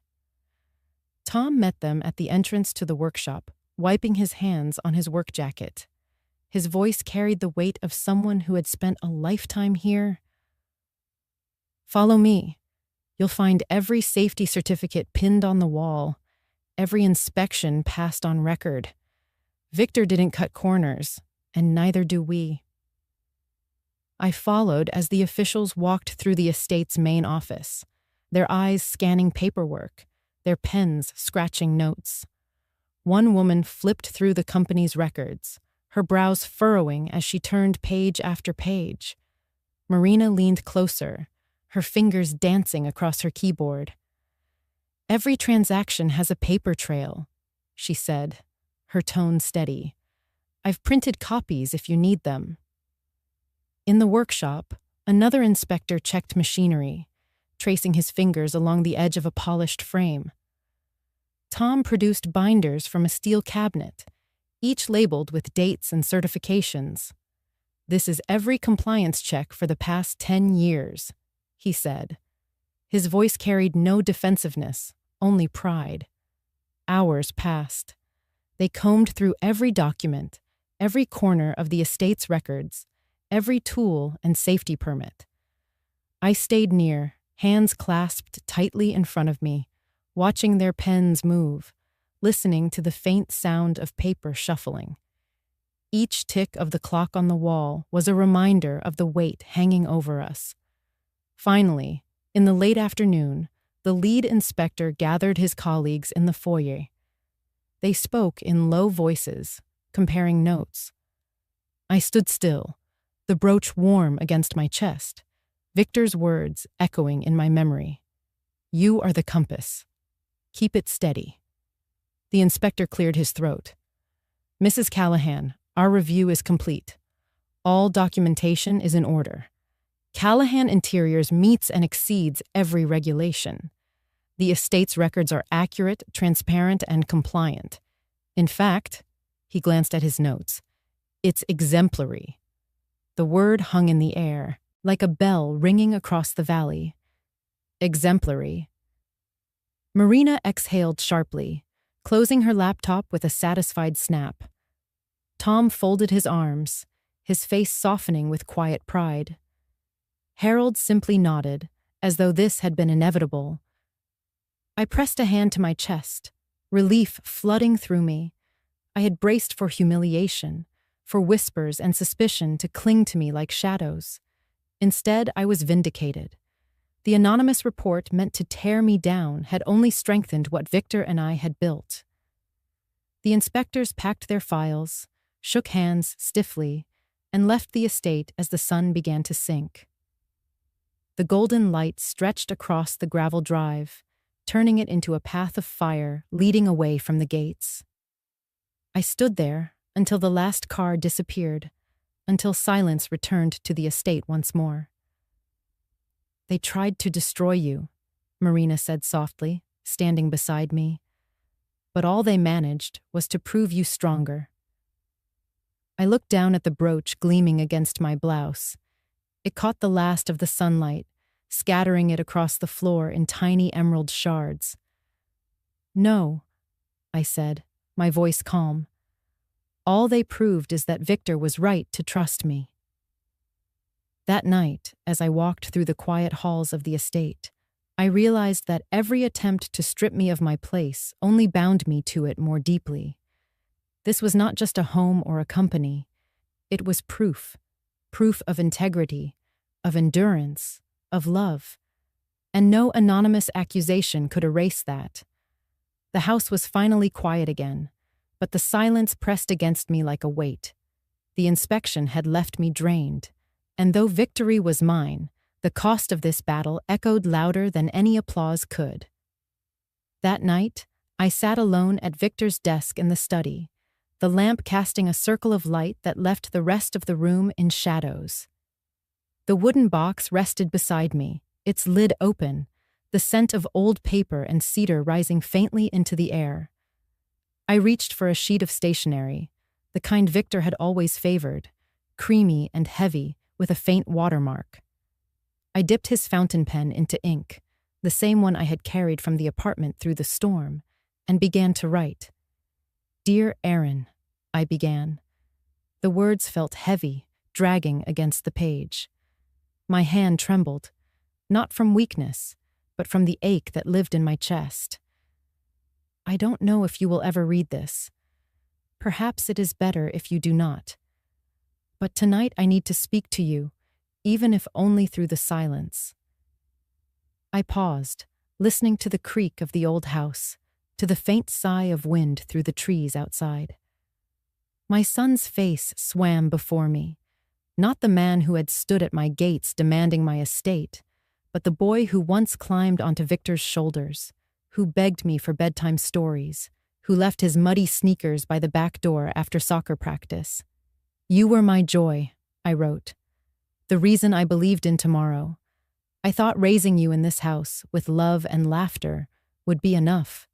Tom met them at the entrance to the workshop, wiping his hands on his work jacket. His voice carried the weight of someone who had spent a lifetime here. "Follow me. You'll find every safety certificate pinned on the wall, every inspection passed on record. Victor didn't cut corners, and neither do we. I followed as the officials walked through the estate's main office, their eyes scanning paperwork, their pens scratching notes. One woman flipped through the company's records, her brows furrowing as she turned page after page. Marina leaned closer, her fingers dancing across her keyboard. "Every transaction has a paper trail," she said, her tone steady. "I've printed copies if you need them." In the workshop, another inspector checked machinery, tracing his fingers along the edge of a polished frame. Tom produced binders from a steel cabinet, each labeled with dates and certifications. "This is every compliance check for the past 10 years, he said. His voice carried no defensiveness, only pride. Hours passed. They combed through every document, every corner of the estate's records, every tool and safety permit. I stayed near, hands clasped tightly in front of me, watching their pens move, listening to the faint sound of paper shuffling. Each tick of the clock on the wall was a reminder of the weight hanging over us. Finally, in the late afternoon, the lead inspector gathered his colleagues in the foyer. They spoke in low voices, comparing notes. I stood still, the brooch warm against my chest, Victor's words echoing in my memory. "You are the compass. Keep it steady." The inspector cleared his throat. "Mrs. Callahan, our review is complete. All documentation is in order. Callahan Interiors meets and exceeds every regulation. The estate's records are accurate, transparent, and compliant. In fact," he glanced at his notes, "it's exemplary." The word hung in the air, like a bell ringing across the valley. Exemplary. Marina exhaled sharply, closing her laptop with a satisfied snap. Tom folded his arms, his face softening with quiet pride. Harold simply nodded, as though this had been inevitable. I pressed a hand to my chest, relief flooding through me. I had braced for humiliation, for whispers and suspicion to cling to me like shadows. Instead, I was vindicated. The anonymous report meant to tear me down had only strengthened what Victor and I had built. The inspectors packed their files, shook hands stiffly, and left the estate as the sun began to sink. The golden light stretched across the gravel drive, turning it into a path of fire leading away from the gates. I stood there until the last car disappeared, until silence returned to the estate once more. "They tried to destroy you," Marina said softly, standing beside me. "But all they managed was to prove you stronger." I looked down at the brooch gleaming against my blouse. It caught the last of the sunlight, scattering it across the floor in tiny emerald shards. "No," I said, my voice calm. "All they proved is that Victor was right to trust me." That night, as I walked through the quiet halls of the estate, I realized that every attempt to strip me of my place only bound me to it more deeply. This was not just a home or a company. It was proof of integrity, of endurance, of love. And no anonymous accusation could erase that. The house was finally quiet again, but the silence pressed against me like a weight. The inspection had left me drained, and though victory was mine, the cost of this battle echoed louder than any applause could. That night, I sat alone at Victor's desk in the study, the lamp casting a circle of light that left the rest of the room in shadows. The wooden box rested beside me, its lid open, the scent of old paper and cedar rising faintly into the air. I reached for a sheet of stationery, the kind Victor had always favored, creamy and heavy with a faint watermark. I dipped his fountain pen into ink, the same one I had carried from the apartment through the storm, and began to write. "Dear Aaron," I began. The words felt heavy, dragging against the page. My hand trembled, not from weakness, but from the ache that lived in my chest. "I don't know if you will ever read this. Perhaps it is better if you do not. But tonight I need to speak to you, even if only through the silence." I paused, listening to the creak of the old house, to the faint sigh of wind through the trees outside. My son's face swam before me, not the man who had stood at my gates demanding my estate, but the boy who once climbed onto Victor's shoulders, who begged me for bedtime stories, who left his muddy sneakers by the back door after soccer practice. "You were my joy," I wrote. "The reason I believed in tomorrow. I thought raising you in this house with love and laughter would be enough.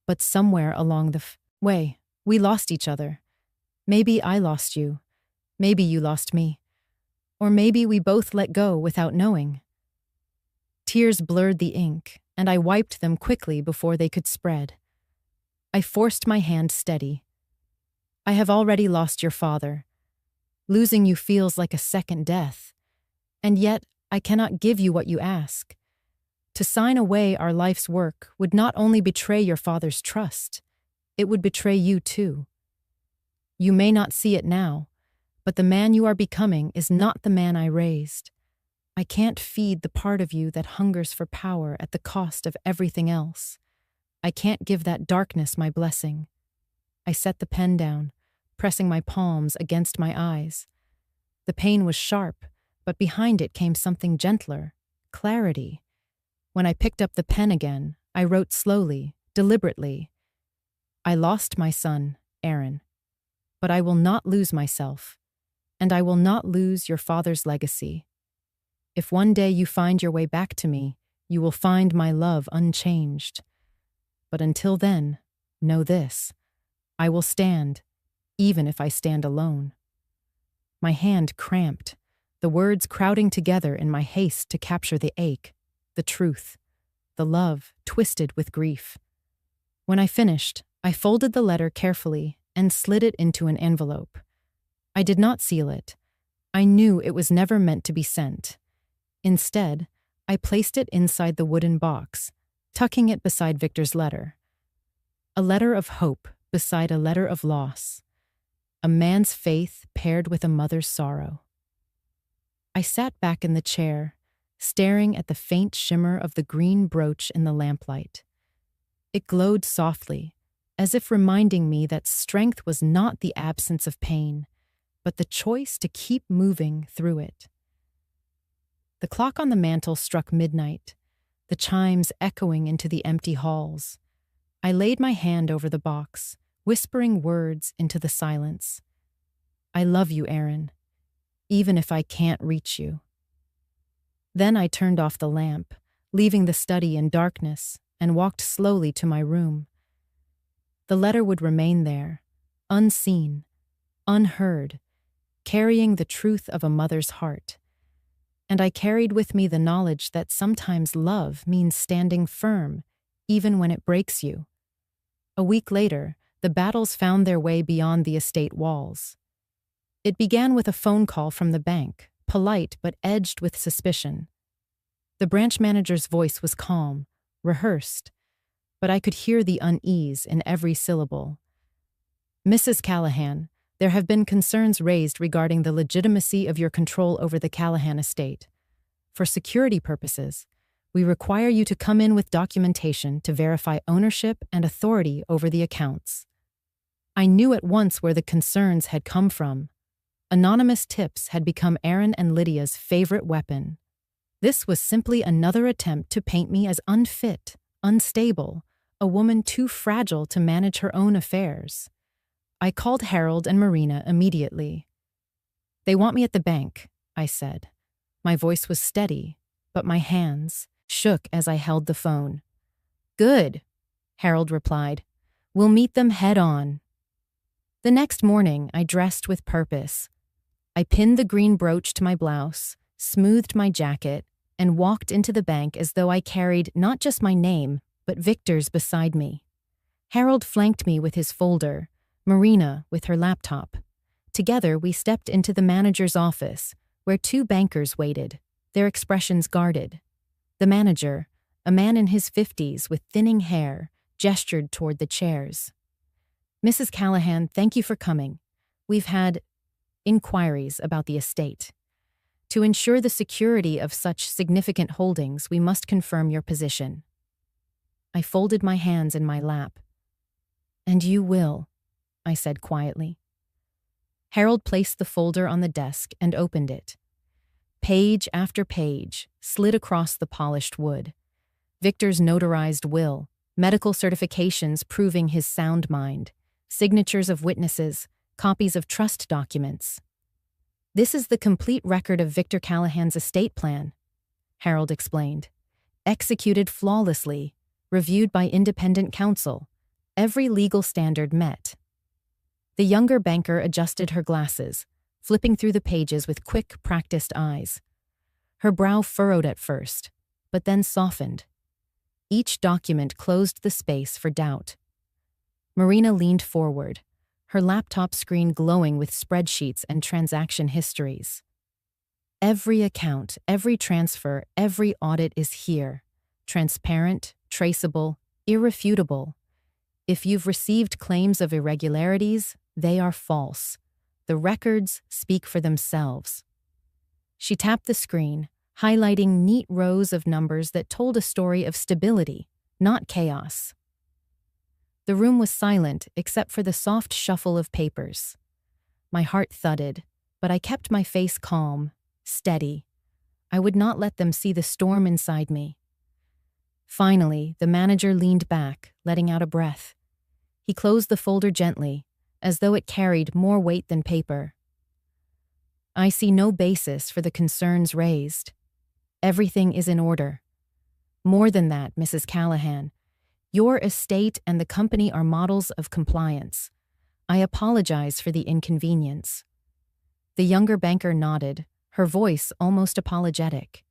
But somewhere along the way, we lost each other. Maybe I lost you. Maybe you lost me. Or maybe we both let go without knowing." Tears blurred the ink, and I wiped them quickly before they could spread. I forced my hand steady. "I have already lost your father. Losing you feels like a second death. And yet, I cannot give you what you ask. To sign away our life's work would not only betray your father's trust, it would betray you too. You may not see it now, but the man you are becoming is not the man I raised. I can't feed the part of you that hungers for power at the cost of everything else. I can't give that darkness my blessing." I set the pen down, pressing my palms against my eyes. The pain was sharp, but behind it came something gentler, clarity. When I picked up the pen again, I wrote slowly, deliberately. "I lost my son, Aaron. But I will not lose myself, and I will not lose your father's legacy. If one day you find your way back to me, you will find my love unchanged. But until then, know this: I will stand, even if I stand alone." My hand cramped, the words crowding together in my haste to capture the ache, the truth, the love twisted with grief. When I finished, I folded the letter carefully and slid it into an envelope. I did not seal it. I knew it was never meant to be sent. Instead, I placed it inside the wooden box, tucking it beside Victor's letter. A letter of hope beside a letter of loss. A man's faith paired with a mother's sorrow. I sat back in the chair, staring at the faint shimmer of the green brooch in the lamplight. It glowed softly, as if reminding me that strength was not the absence of pain, but the choice to keep moving through it. The clock on the mantel struck midnight, the chimes echoing into the empty halls. I laid my hand over the box, whispering words into the silence. "I love you, Aaron, even if I can't reach you." Then I turned off the lamp, leaving the study in darkness, and walked slowly to my room. The letter would remain there, unseen, unheard, carrying the truth of a mother's heart. And I carried with me the knowledge that sometimes love means standing firm, even when it breaks you. A week later, the battles found their way beyond the estate walls. It began with a phone call from the bank, polite but edged with suspicion. The branch manager's voice was calm, rehearsed, but I could hear the unease in every syllable. "Mrs. Callahan, there have been concerns raised regarding the legitimacy of your control over the Callahan estate. For security purposes, we require you to come in with documentation to verify ownership and authority over the accounts." I knew at once where the concerns had come from. Anonymous tips had become Aaron and Lydia's favorite weapon. This was simply another attempt to paint me as unfit, unstable, a woman too fragile to manage her own affairs. I called Harold and Marina immediately. "They want me at the bank," I said. My voice was steady, but my hands shook as I held the phone. "Good," Harold replied. "We'll meet them head on." The next morning, I dressed with purpose. I pinned the green brooch to my blouse, smoothed my jacket, and walked into the bank as though I carried not just my name, but Victor's beside me. Harold flanked me with his folder, Marina with her laptop. Together, we stepped into the manager's office, where two bankers waited, their expressions guarded. The manager, a man in his 50s with thinning hair, gestured toward the chairs. Mrs. Callahan, thank you for coming. We've had inquiries about the estate. To ensure the security of such significant holdings, we must confirm your position. I folded my hands in my lap. And you will, I said quietly. Harold placed the folder on the desk and opened it. Page after page slid across the polished wood. Victor's notarized will, medical certifications proving his sound mind, signatures of witnesses, copies of trust documents. This is the complete record of Victor Callahan's estate plan, Harold explained. Executed flawlessly, reviewed by independent counsel, every legal standard met. The younger banker adjusted her glasses, flipping through the pages with quick, practiced eyes. Her brow furrowed at first, but then softened. Each document closed the space for doubt. Marina leaned forward, her laptop screen glowing with spreadsheets and transaction histories. Every account, every transfer, every audit is here. Transparent, traceable, irrefutable. If you've received claims of irregularities, they are false. The records speak for themselves. She tapped the screen, highlighting neat rows of numbers that told a story of stability, not chaos. The room was silent except for the soft shuffle of papers. My heart thudded, but I kept my face calm, steady. I would not let them see the storm inside me. Finally, the manager leaned back, letting out a breath. He closed the folder gently, as though it carried more weight than paper. I see no basis for the concerns raised. Everything is in order. More than that, Mrs. Callahan. Your estate and the company are models of compliance. I apologize for the inconvenience. The younger banker nodded, her voice almost apologetic.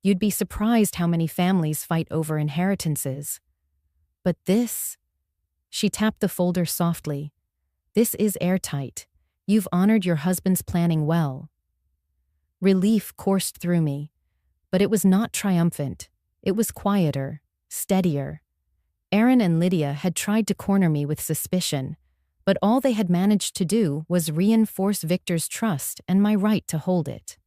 You'd be surprised how many families fight over inheritances. But this... She tapped the folder softly. This is airtight. You've honored your husband's planning well. Relief coursed through me, but it was not triumphant. It was quieter, steadier. Aaron and Lydia had tried to corner me with suspicion, but all they had managed to do was reinforce Victor's trust and my right to hold it.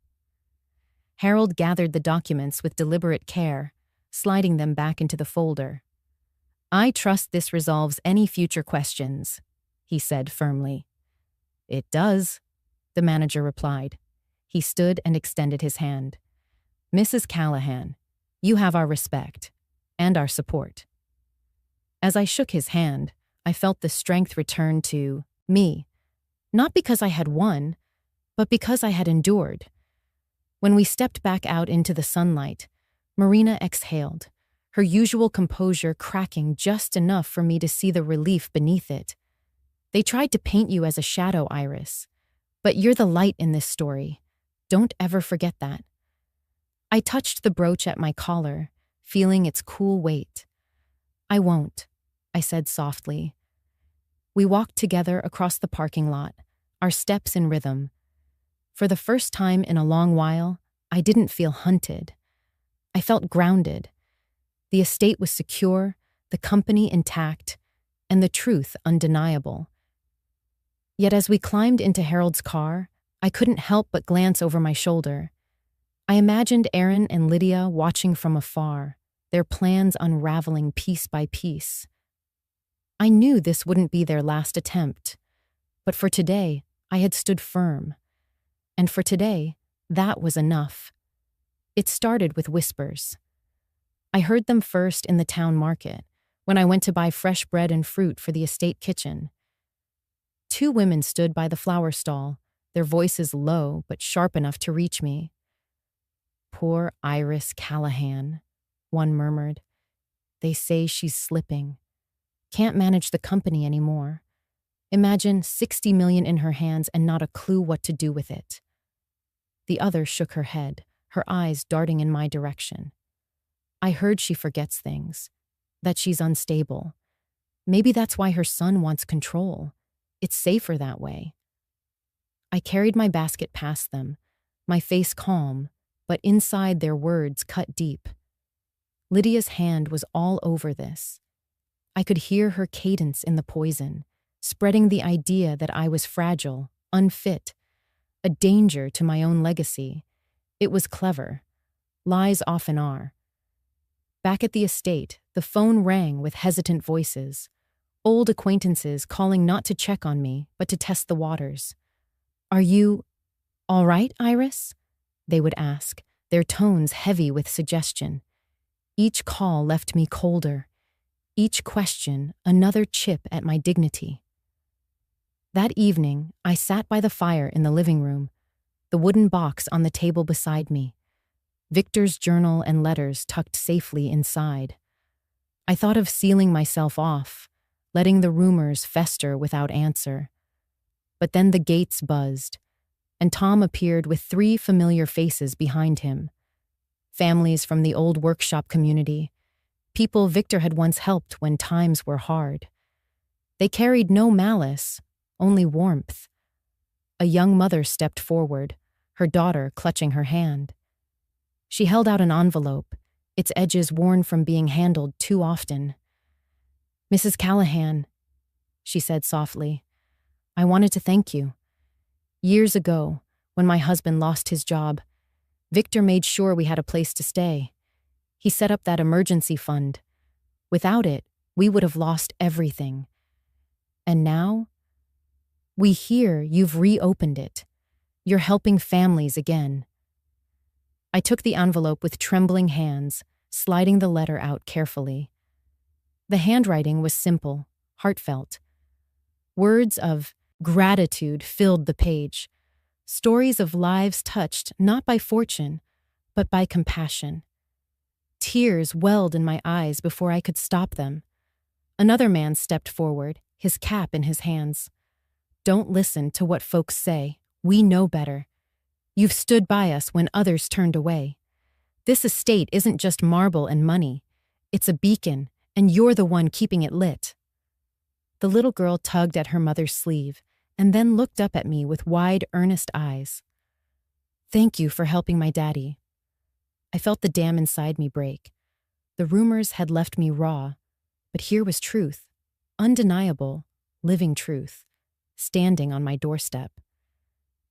Harold gathered the documents with deliberate care, sliding them back into the folder. I trust this resolves any future questions, he said firmly. It does, the manager replied. He stood and extended his hand. Mrs. Callahan, you have our respect and our support. As I shook his hand, I felt the strength return to me, not because I had won, but because I had endured. When we stepped back out into the sunlight, Marina exhaled, her usual composure cracking just enough for me to see the relief beneath it. They tried to paint you as a shadow, Iris, but you're the light in this story. Don't ever forget that. I touched the brooch at my collar, feeling its cool weight. I won't, I said softly. We walked together across the parking lot, our steps in rhythm. For the first time in a long while, I didn't feel hunted. I felt grounded. The estate was secure, the company intact, and the truth undeniable. Yet as we climbed into Harold's car, I couldn't help but glance over my shoulder. I imagined Aaron and Lydia watching from afar, their plans unraveling piece by piece. I knew this wouldn't be their last attempt, but for today, I had stood firm. And for today, that was enough. It started with whispers. I heard them first in the town market, when I went to buy fresh bread and fruit for the estate kitchen. Two women stood by the flower stall, their voices low but sharp enough to reach me. Poor Iris Callahan, one murmured. They say she's slipping. Can't manage the company anymore. Imagine 60 million in her hands and not a clue what to do with it. The other shook her head, her eyes darting in my direction. I heard she forgets things, that she's unstable. Maybe that's why her son wants control. It's safer that way. I carried my basket past them, my face calm, but inside their words cut deep. Lydia's hand was all over this. I could hear her cadence in the poison, spreading the idea that I was fragile, unfit, a danger to my own legacy. It was clever. Lies often are. Back at the estate, the phone rang with hesitant voices. Old acquaintances calling not to check on me, but to test the waters. "Are you all right, Iris?" they would ask, their tones heavy with suggestion. Each call left me colder. Each question another chip at my dignity. That evening, I sat by the fire in the living room, the wooden box on the table beside me, Victor's journal and letters tucked safely inside. I thought of sealing myself off, letting the rumors fester without answer. But then the gates buzzed, and Tom appeared with 3 familiar faces behind him. Families from the old workshop community, people Victor had once helped when times were hard. They carried no malice, only warmth. A young mother stepped forward, her daughter clutching her hand. She held out an envelope, its edges worn from being handled too often. "Mrs. Callahan," she said softly, "I wanted to thank you. Years ago, when my husband lost his job, Victor made sure we had a place to stay. He set up that emergency fund. Without it, we would have lost everything. And now, we hear you've reopened it. You're helping families again." I took the envelope with trembling hands, sliding the letter out carefully. The handwriting was simple, heartfelt. Words of gratitude filled the page. Stories of lives touched not by fortune, but by compassion. Tears welled in my eyes before I could stop them. Another man stepped forward, his cap in his hands. "Don't listen to what folks say. We know better. You've stood by us when others turned away. This estate isn't just marble and money. It's a beacon, and you're the one keeping it lit." The little girl tugged at her mother's sleeve and then looked up at me with wide, earnest eyes. "Thank you for helping my daddy." I felt the dam inside me break. The rumors had left me raw, but here was truth, undeniable, living truth, standing on my doorstep.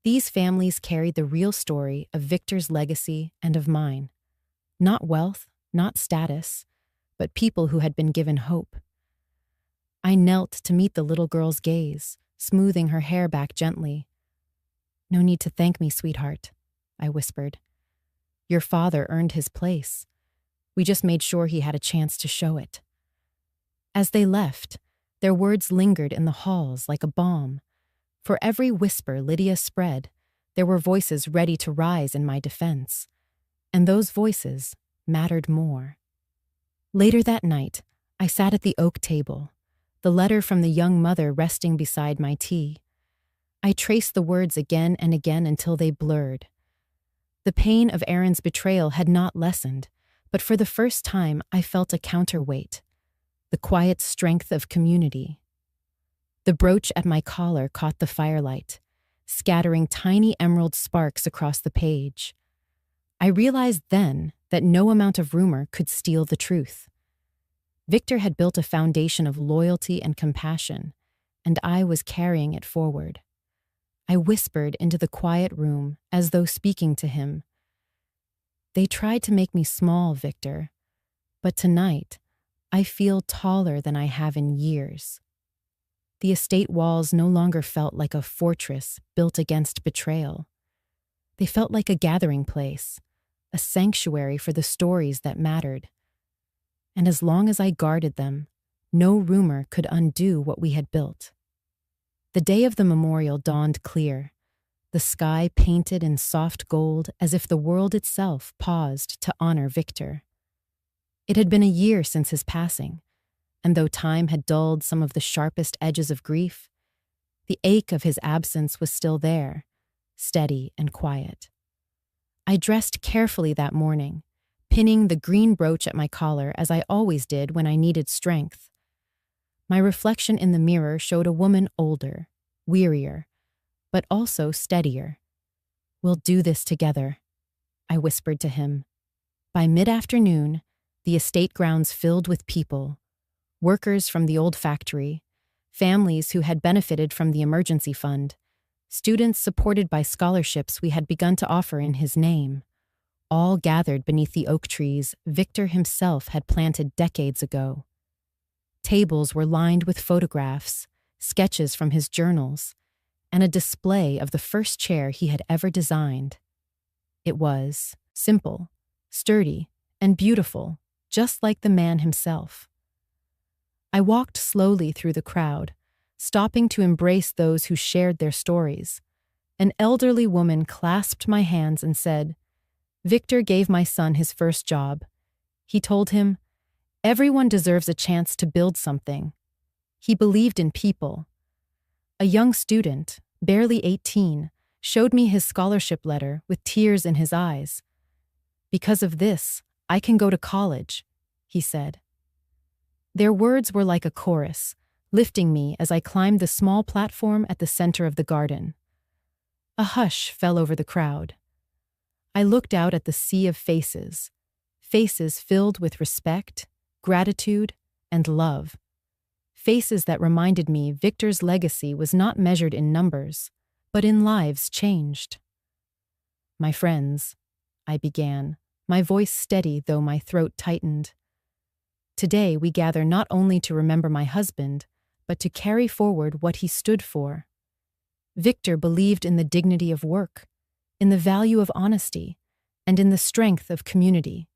These families carried the real story of Victor's legacy and of mine. Not wealth, not status, but people who had been given hope. I knelt to meet the little girl's gaze, smoothing her hair back gently. "No need to thank me, sweetheart," I whispered. "Your father earned his place. We just made sure he had a chance to show it." As they left, their words lingered in the halls like a balm. For every whisper Lydia spread, there were voices ready to rise in my defense. And those voices mattered more. Later that night, I sat at the oak table, the letter from the young mother resting beside my tea. I traced the words again and again until they blurred. The pain of Aaron's betrayal had not lessened, but for the first time I felt a counterweight, the quiet strength of community. The brooch at my collar caught the firelight, scattering tiny emerald sparks across the page. I realized then that no amount of rumor could steal the truth. Victor had built a foundation of loyalty and compassion, and I was carrying it forward. I whispered into the quiet room as though speaking to him. "They tried to make me small, Victor, but tonight I feel taller than I have in years." The estate walls no longer felt like a fortress built against betrayal. They felt like a gathering place, a sanctuary for the stories that mattered. And as long as I guarded them, no rumor could undo what we had built. The day of the memorial dawned clear, the sky painted in soft gold as if the world itself paused to honor Victor. It had been a year since his passing, and though time had dulled some of the sharpest edges of grief, the ache of his absence was still there, steady and quiet. I dressed carefully that morning, pinning the green brooch at my collar as I always did when I needed strength. My reflection in the mirror showed a woman older, wearier, but also steadier. "We'll do this together," I whispered to him. By mid-afternoon, the estate grounds filled with people, workers from the old factory, families who had benefited from the emergency fund, students supported by scholarships we had begun to offer in his name, all gathered beneath the oak trees Victor himself had planted decades ago. Tables were lined with photographs, sketches from his journals, and a display of the first chair he had ever designed. It was simple, sturdy, and beautiful, just like the man himself. I walked slowly through the crowd, stopping to embrace those who shared their stories. An elderly woman clasped my hands and said, "Victor gave my son his first job. He told him, 'Everyone deserves a chance to build something.' He believed in people." A young student, barely 18, showed me his scholarship letter with tears in his eyes. "Because of this, I can go to college," he said. Their words were like a chorus, lifting me as I climbed the small platform at the center of the garden. A hush fell over the crowd. I looked out at the sea of faces, faces filled with respect, gratitude, and love. Faces that reminded me Victor's legacy was not measured in numbers, but in lives changed. "My friends," I began, my voice steady though my throat tightened. "Today we gather not only to remember my husband, but to carry forward what he stood for. Victor believed in the dignity of work, in the value of honesty, and in the strength of community.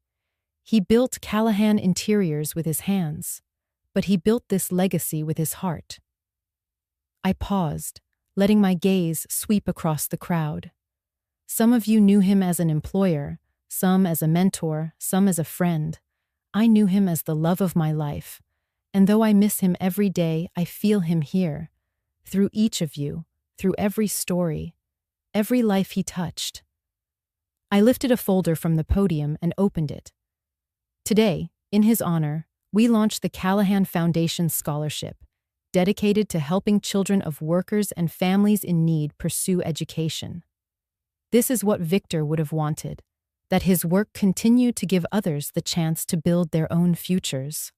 He built Callahan Interiors with his hands, but he built this legacy with his heart." I paused, letting my gaze sweep across the crowd. Some of you knew him as an employer, some as a mentor, some as a friend. I knew him as the love of my life, and though I miss him every day, I feel him here, through each of you, through every story, every life he touched. I lifted a folder from the podium and opened it. Today, in his honor, we launched the Callahan Foundation Scholarship, dedicated to helping children of workers and families in need pursue education. This is what Victor would have wanted, that his work continue to give others the chance to build their own futures.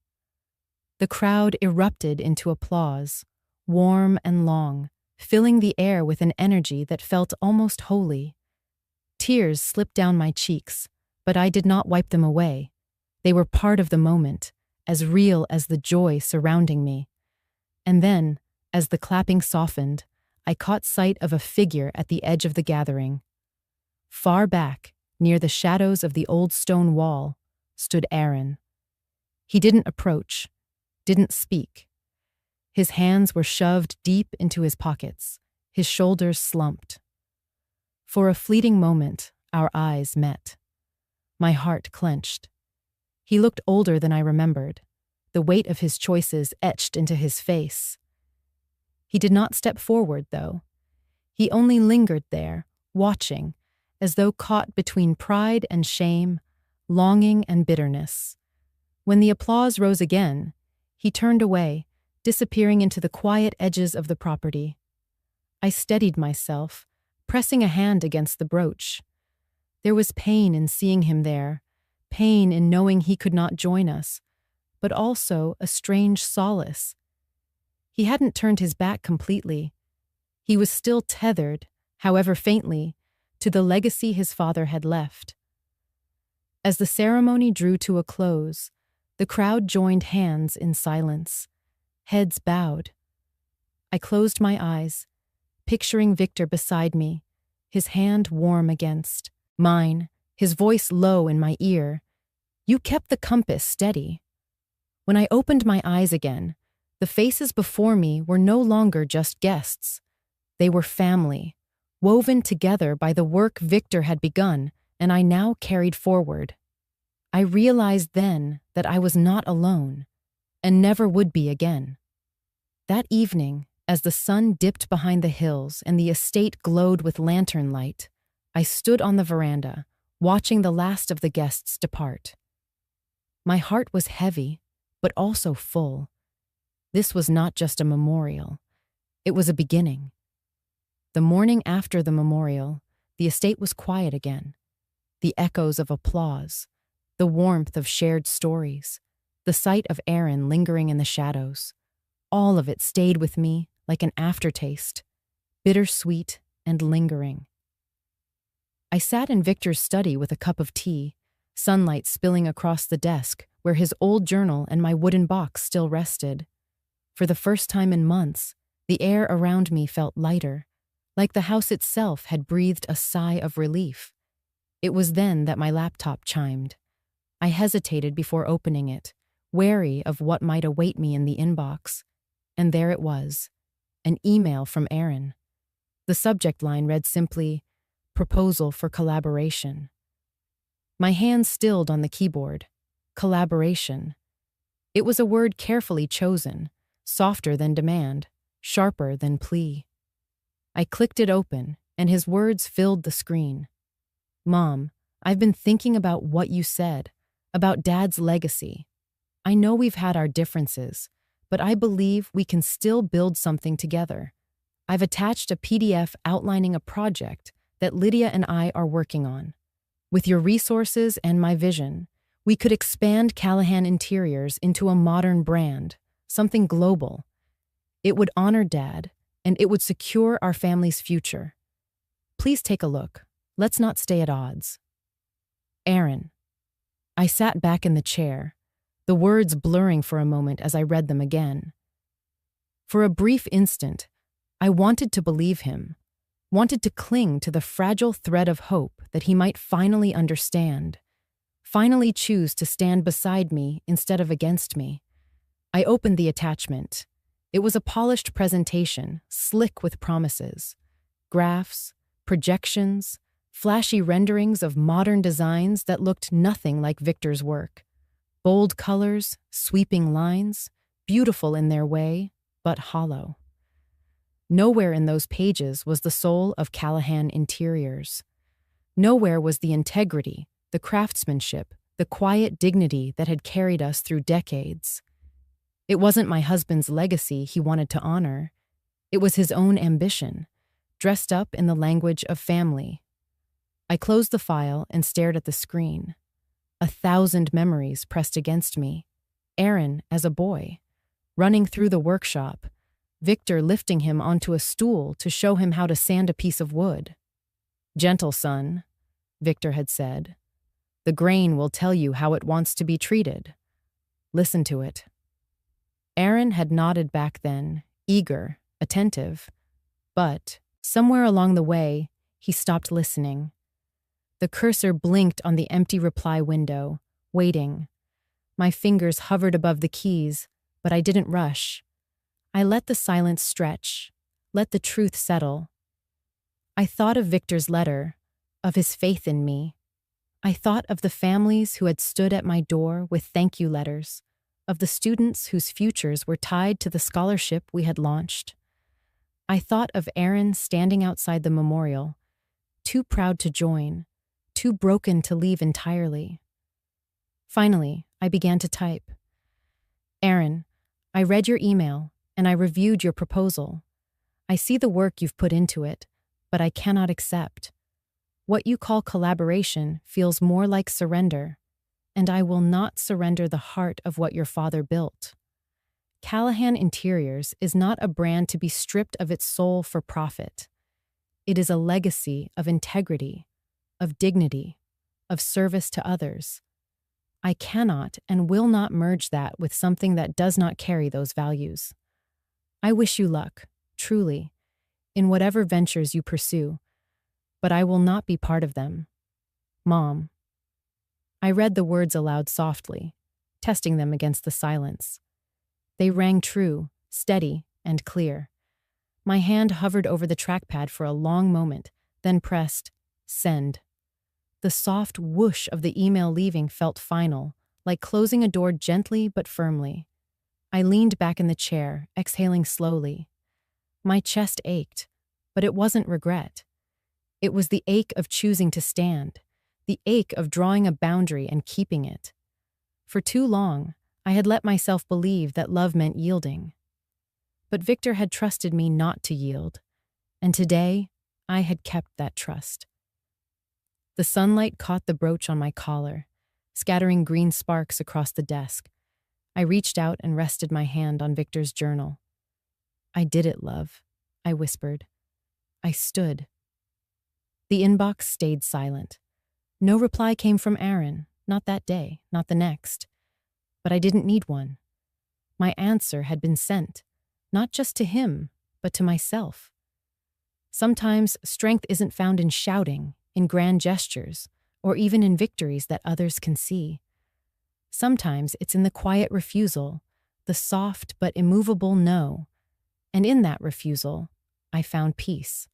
The crowd erupted into applause, warm and long, filling the air with an energy that felt almost holy. Tears slipped down my cheeks, but I did not wipe them away. They were part of the moment, as real as the joy surrounding me. And then, as the clapping softened, I caught sight of a figure at the edge of the gathering. Far back, near the shadows of the old stone wall, stood Aaron. He didn't approach, didn't speak. His hands were shoved deep into his pockets, his shoulders slumped. For a fleeting moment, our eyes met. My heart clenched. He looked older than I remembered, the weight of his choices etched into his face. He did not step forward, though. He only lingered there, watching, as though caught between pride and shame, longing and bitterness. When the applause rose again, he turned away, disappearing into the quiet edges of the property. I steadied myself, pressing a hand against the brooch. There was pain in seeing him there, pain in knowing he could not join us, but also a strange solace. He hadn't turned his back completely. He was still tethered, however faintly, to the legacy his father had left. As the ceremony drew to a close, the crowd joined hands in silence, heads bowed. I closed my eyes, picturing Victor beside me, his hand warm against mine, his voice low in my ear. "You kept the compass steady." When I opened my eyes again, the faces before me were no longer just guests. They were family, woven together by the work Victor had begun and I now carried forward. I realized then that I was not alone, and never would be again. That evening, as the sun dipped behind the hills and the estate glowed with lantern light, I stood on the veranda, watching the last of the guests depart. My heart was heavy, but also full. This was not just a memorial. It was a beginning. The morning after the memorial, the estate was quiet again. The echoes of applause, the warmth of shared stories, the sight of Aaron lingering in the shadows, all of it stayed with me like an aftertaste, bittersweet and lingering. I sat in Victor's study with a cup of tea, sunlight spilling across the desk where his old journal and my wooden box still rested. For the first time in months, the air around me felt lighter, like the house itself had breathed a sigh of relief. It was then that my laptop chimed. I hesitated before opening it, wary of what might await me in the inbox. And there it was, an email from Aaron. The subject line read simply, "Proposal for collaboration." My hands stilled on the keyboard. Collaboration. It was a word carefully chosen, softer than demand, sharper than plea. I clicked it open, and his words filled the screen. "Mom, I've been thinking about what you said, about Dad's legacy. I know we've had our differences, but I believe we can still build something together. I've attached a PDF outlining a project that Lydia and I are working on. With your resources and my vision, we could expand Callahan Interiors into a modern brand, something global. It would honor Dad, and it would secure our family's future. Please take a look. Let's not stay at odds." Aaron. I sat back in the chair, the words blurring for a moment as I read them again. For a brief instant, I wanted to believe him, wanted to cling to the fragile thread of hope that he might finally understand, finally choose to stand beside me instead of against me. I opened the attachment. It was a polished presentation, slick with promises. Graphs, projections, flashy renderings of modern designs that looked nothing like Victor's work. Bold colors, sweeping lines, beautiful in their way, but hollow. Nowhere in those pages was the soul of Callahan Interiors. Nowhere was the integrity, the craftsmanship, the quiet dignity that had carried us through decades. It wasn't my husband's legacy he wanted to honor. It was his own ambition, dressed up in the language of family. I closed the file and stared at the screen. 1,000 memories pressed against me. Aaron as a boy, running through the workshop, Victor lifting him onto a stool to show him how to sand a piece of wood. "Gentle son," Victor had said. "The grain will tell you how it wants to be treated. Listen to it." Aaron had nodded back then, eager, attentive. But, somewhere along the way, he stopped listening. The cursor blinked on the empty reply window, waiting. My fingers hovered above the keys, but I didn't rush. I let the silence stretch, let the truth settle. I thought of Victor's letter, of his faith in me. I thought of the families who had stood at my door with thank you letters, of the students whose futures were tied to the scholarship we had launched. I thought of Aaron standing outside the memorial, too proud to join, too broken to leave entirely. Finally, I began to type. "Aaron, I read your email, and I reviewed your proposal. I see the work you've put into it, but I cannot accept. What you call collaboration feels more like surrender, and I will not surrender the heart of what your father built. Callahan Interiors is not a brand to be stripped of its soul for profit. It is a legacy of integrity, of dignity, of service to others. I cannot and will not merge that with something that does not carry those values. I wish you luck, truly, in whatever ventures you pursue, but I will not be part of them. Mom." I read the words aloud softly, testing them against the silence. They rang true, steady, and clear. My hand hovered over the trackpad for a long moment, then pressed send. The soft whoosh of the email leaving felt final, like closing a door gently but firmly. I leaned back in the chair, exhaling slowly. My chest ached, but it wasn't regret. It was the ache of choosing to stand, the ache of drawing a boundary and keeping it. For too long, I had let myself believe that love meant yielding. But Victor had trusted me not to yield, and today I had kept that trust. The sunlight caught the brooch on my collar, scattering green sparks across the desk. I reached out and rested my hand on Victor's journal. I did it, love, I whispered. I stood. The inbox stayed silent. No reply came from Aaron, not that day, not the next. But I didn't need one. My answer had been sent, not just to him, but to myself. Sometimes strength isn't found in shouting, in grand gestures, or even in victories that others can see. Sometimes it's in the quiet refusal, the soft but immovable no. And in that refusal, I found peace.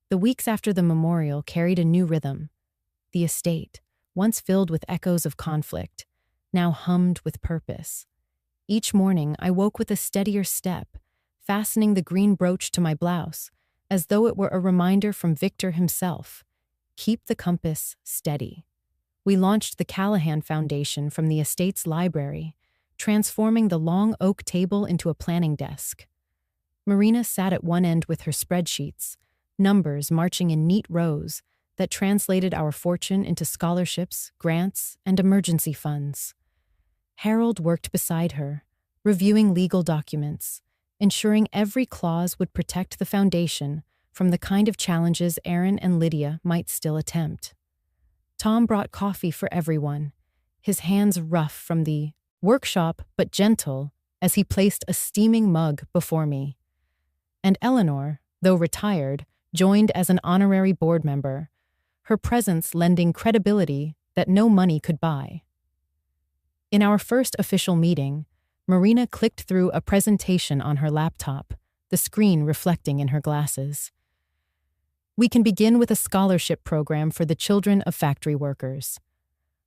The weeks after the memorial carried a new rhythm. The estate, once filled with echoes of conflict, now hummed with purpose. Each morning, I woke with a steadier step, fastening the green brooch to my blouse, as though it were a reminder from Victor himself. Keep the compass steady. We launched the Callahan Foundation from the estate's library, transforming the long oak table into a planning desk. Marina sat at one end with her spreadsheets, numbers marching in neat rows that translated our fortune into scholarships, grants, and emergency funds. Harold worked beside her, reviewing legal documents, ensuring every clause would protect the foundation from the kind of challenges Aaron and Lydia might still attempt. Tom brought coffee for everyone, his hands rough from the workshop but gentle as he placed a steaming mug before me. And Eleanor, though retired, joined as an honorary board member, her presence lending credibility that no money could buy. In our first official meeting, Marina clicked through a presentation on her laptop, the screen reflecting in her glasses. We can begin with a scholarship program for the children of factory workers.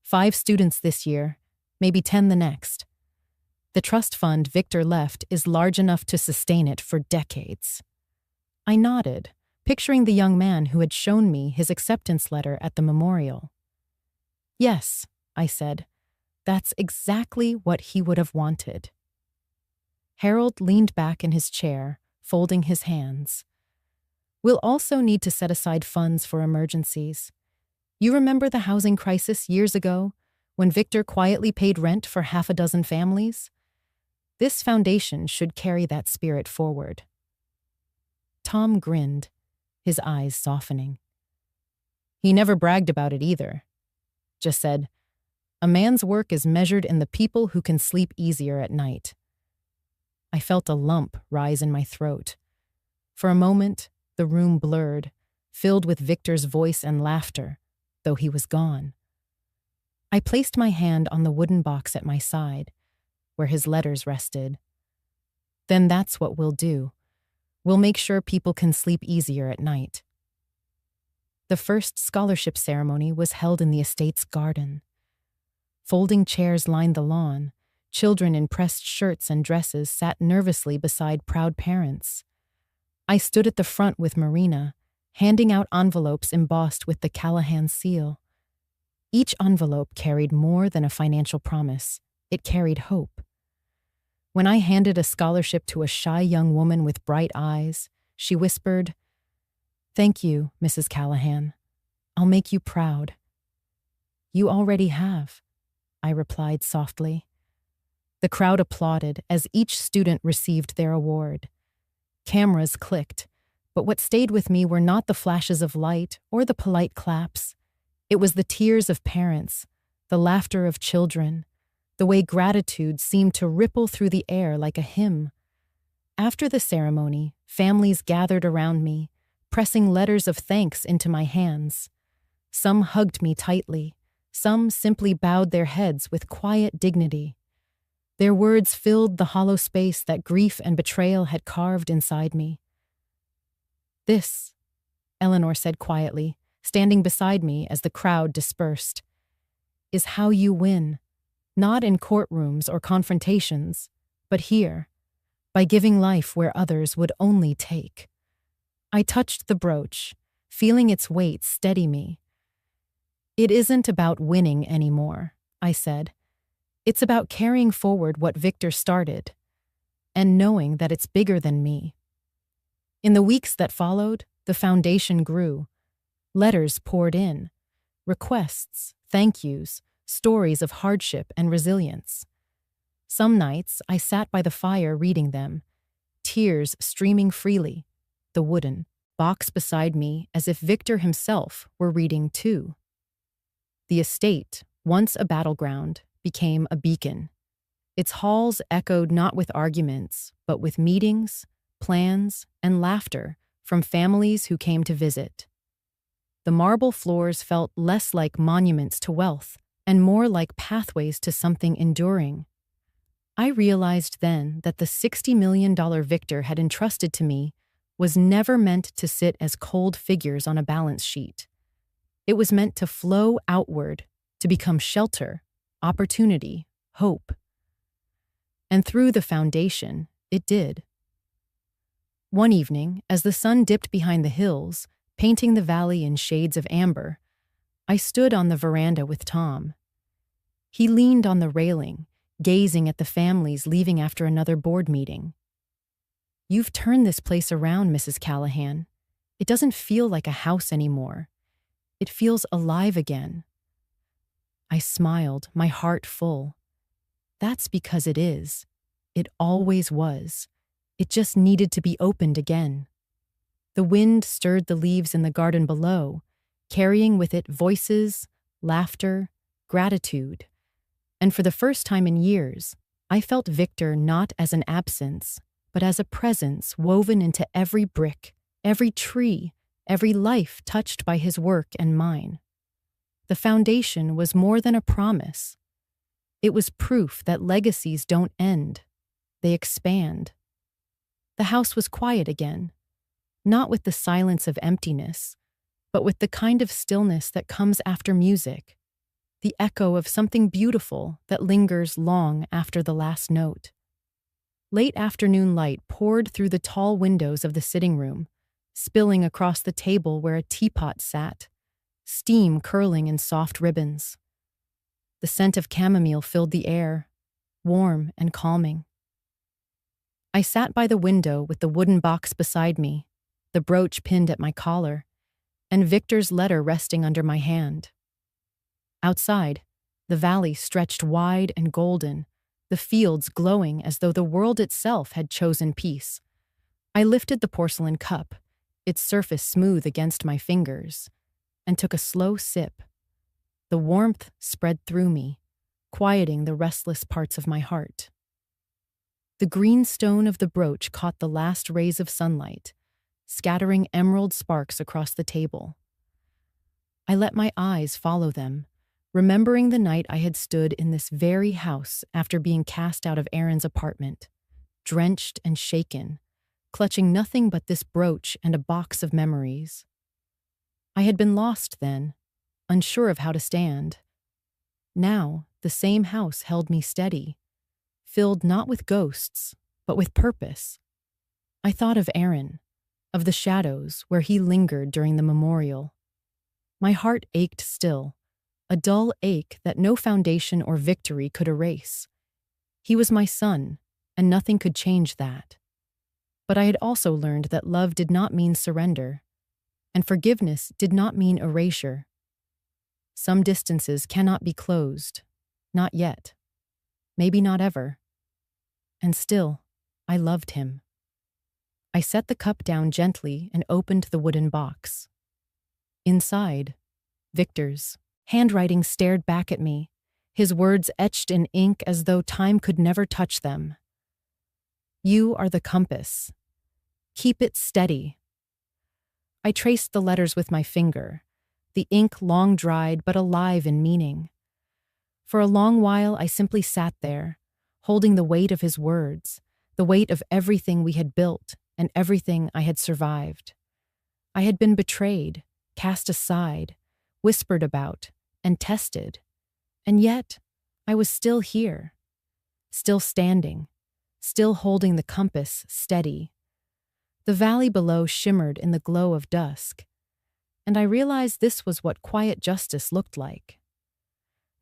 5 students this year, maybe 10 the next. The trust fund Victor left is large enough to sustain it for decades. I nodded, picturing the young man who had shown me his acceptance letter at the memorial. Yes, I said, that's exactly what he would have wanted. Harold leaned back in his chair, folding his hands. We'll also need to set aside funds for emergencies. You remember the housing crisis years ago, when Victor quietly paid rent for 6 families? This foundation should carry that spirit forward. Tom grinned, his eyes softening. He never bragged about it either. Just said, a man's work is measured in the people who can sleep easier at night. I felt a lump rise in my throat. For a moment, the room blurred, filled with Victor's voice and laughter, though he was gone. I placed my hand on the wooden box at my side, where his letters rested. Then that's what we'll do. We'll make sure people can sleep easier at night. The first scholarship ceremony was held in the estate's garden. Folding chairs lined the lawn. Children in pressed shirts and dresses sat nervously beside proud parents. I stood at the front with Marina, handing out envelopes embossed with the Callahan seal. Each envelope carried more than a financial promise. It carried hope. When I handed a scholarship to a shy young woman with bright eyes, she whispered, "Thank you, Mrs. Callahan. I'll make you proud." "You already have," I replied softly. The crowd applauded as each student received their award. Cameras clicked, but what stayed with me were not the flashes of light or the polite claps. It was the tears of parents, the laughter of children, the way gratitude seemed to ripple through the air like a hymn. After the ceremony, families gathered around me, pressing letters of thanks into my hands. Some hugged me tightly, some simply bowed their heads with quiet dignity. Their words filled the hollow space that grief and betrayal had carved inside me. "This," Eleanor said quietly, standing beside me as the crowd dispersed, "is how you win, not in courtrooms or confrontations, but here, by giving life where others would only take." I touched the brooch, feeling its weight steady me. "It isn't about winning anymore," I said. "It's about carrying forward what Victor started, and knowing that it's bigger than me." In the weeks that followed, the foundation grew. Letters poured in, requests, thank yous, stories of hardship and resilience. Some nights I sat by the fire reading them, tears streaming freely, the wooden box beside me as if Victor himself were reading too. The estate, once a battleground, became a beacon. Its halls echoed not with arguments, but with meetings, plans, and laughter from families who came to visit. The marble floors felt less like monuments to wealth and more like pathways to something enduring. I realized then that the $60 million Victor had entrusted to me was never meant to sit as cold figures on a balance sheet. It was meant to flow outward, to become shelter, opportunity, hope. And through the foundation, it did. One evening, as the sun dipped behind the hills, painting the valley in shades of amber, I stood on the veranda with Tom. He leaned on the railing, gazing at the families leaving after another board meeting. "You've turned this place around, Mrs. Callahan. It doesn't feel like a house anymore. It feels alive again." I smiled, my heart full. That's because it is. It always was. It just needed to be opened again. The wind stirred the leaves in the garden below, carrying with it voices, laughter, gratitude. And for the first time in years, I felt Victor not as an absence, but as a presence woven into every brick, every tree, every life touched by his work and mine. The foundation was more than a promise. It was proof that legacies don't end. They expand. The house was quiet again, not with the silence of emptiness, but with the kind of stillness that comes after music, the echo of something beautiful that lingers long after the last note. Late afternoon light poured through the tall windows of the sitting room, spilling across the table where a teapot sat, steam curling in soft ribbons. The scent of chamomile filled the air, warm and calming. I sat by the window with the wooden box beside me, the brooch pinned at my collar, and Victor's letter resting under my hand. Outside, the valley stretched wide and golden, the fields glowing as though the world itself had chosen peace. I lifted the porcelain cup, its surface smooth against my fingers, and took a slow sip. The warmth spread through me, quieting the restless parts of my heart. The green stone of the brooch caught the last rays of sunlight, scattering emerald sparks across the table. I let my eyes follow them, remembering the night I had stood in this very house after being cast out of Aaron's apartment, drenched and shaken, clutching nothing but this brooch and a box of memories. I had been lost then, unsure of how to stand. Now, the same house held me steady, filled not with ghosts, but with purpose. I thought of Aaron, of the shadows where he lingered during the memorial. My heart ached still, a dull ache that no foundation or victory could erase. He was my son, and nothing could change that. But I had also learned that love did not mean surrender, and forgiveness did not mean erasure. Some distances cannot be closed, not yet, maybe not ever. And still, I loved him. I set the cup down gently and opened the wooden box. Inside, Victor's handwriting stared back at me, his words etched in ink as though time could never touch them. "You are the compass. Keep it steady." I traced the letters with my finger, the ink long dried but alive in meaning. For a long while I simply sat there, holding the weight of his words, the weight of everything we had built and everything I had survived. I had been betrayed, cast aside, whispered about, and tested. And yet, I was still here, still standing, still holding the compass steady. The valley below shimmered in the glow of dusk, and I realized this was what quiet justice looked like.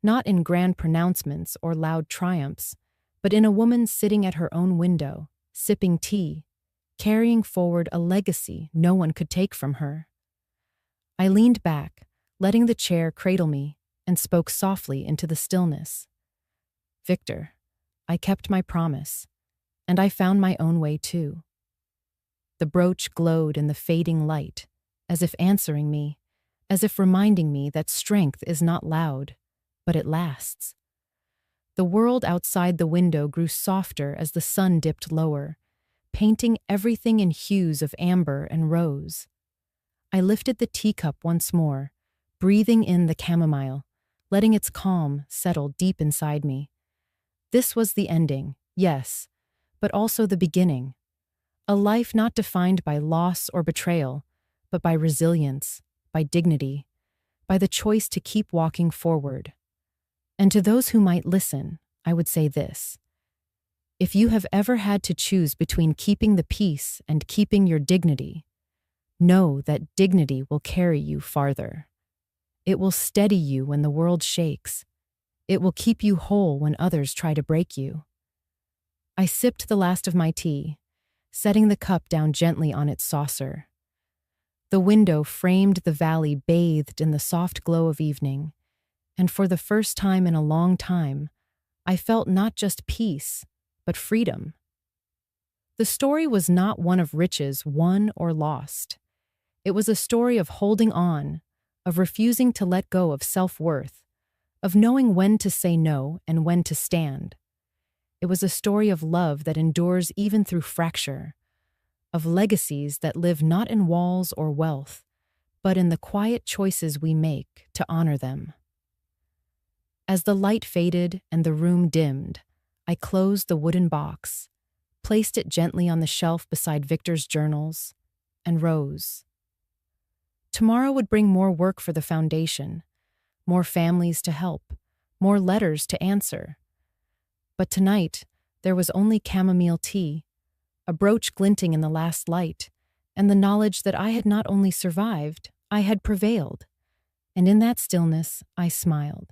Not in grand pronouncements or loud triumphs, but in a woman sitting at her own window, sipping tea, carrying forward a legacy no one could take from her. I leaned back, letting the chair cradle me, and spoke softly into the stillness. "Victor, I kept my promise, and I found my own way too. The brooch glowed in the fading light, as if answering me, as if reminding me that strength is not loud, but it lasts. The world outside the window grew softer as the sun dipped lower, painting everything in hues of amber and rose. I lifted the teacup once more, breathing in the chamomile, letting its calm settle deep inside me. This was the ending, yes, but also the beginning. A life not defined by loss or betrayal, but by resilience, by dignity, by the choice to keep walking forward. And to those who might listen, I would say this. If you have ever had to choose between keeping the peace and keeping your dignity, know that dignity will carry you farther. It will steady you when the world shakes. It will keep you whole when others try to break you. I sipped the last of my tea, setting the cup down gently on its saucer. The window framed the valley bathed in the soft glow of evening, and for the first time in a long time, I felt not just peace, but freedom. The story was not one of riches won or lost. It was a story of holding on, of refusing to let go of self-worth, of knowing when to say no and when to stand. It was a story of love that endures even through fracture, of legacies that live not in walls or wealth, but in the quiet choices we make to honor them. As the light faded and the room dimmed, I closed the wooden box, placed it gently on the shelf beside Victor's journals, and rose. Tomorrow would bring more work for the foundation, more families to help, more letters to answer. But tonight, there was only chamomile tea, a brooch glinting in the last light, and the knowledge that I had not only survived, I had prevailed. And in that stillness, I smiled.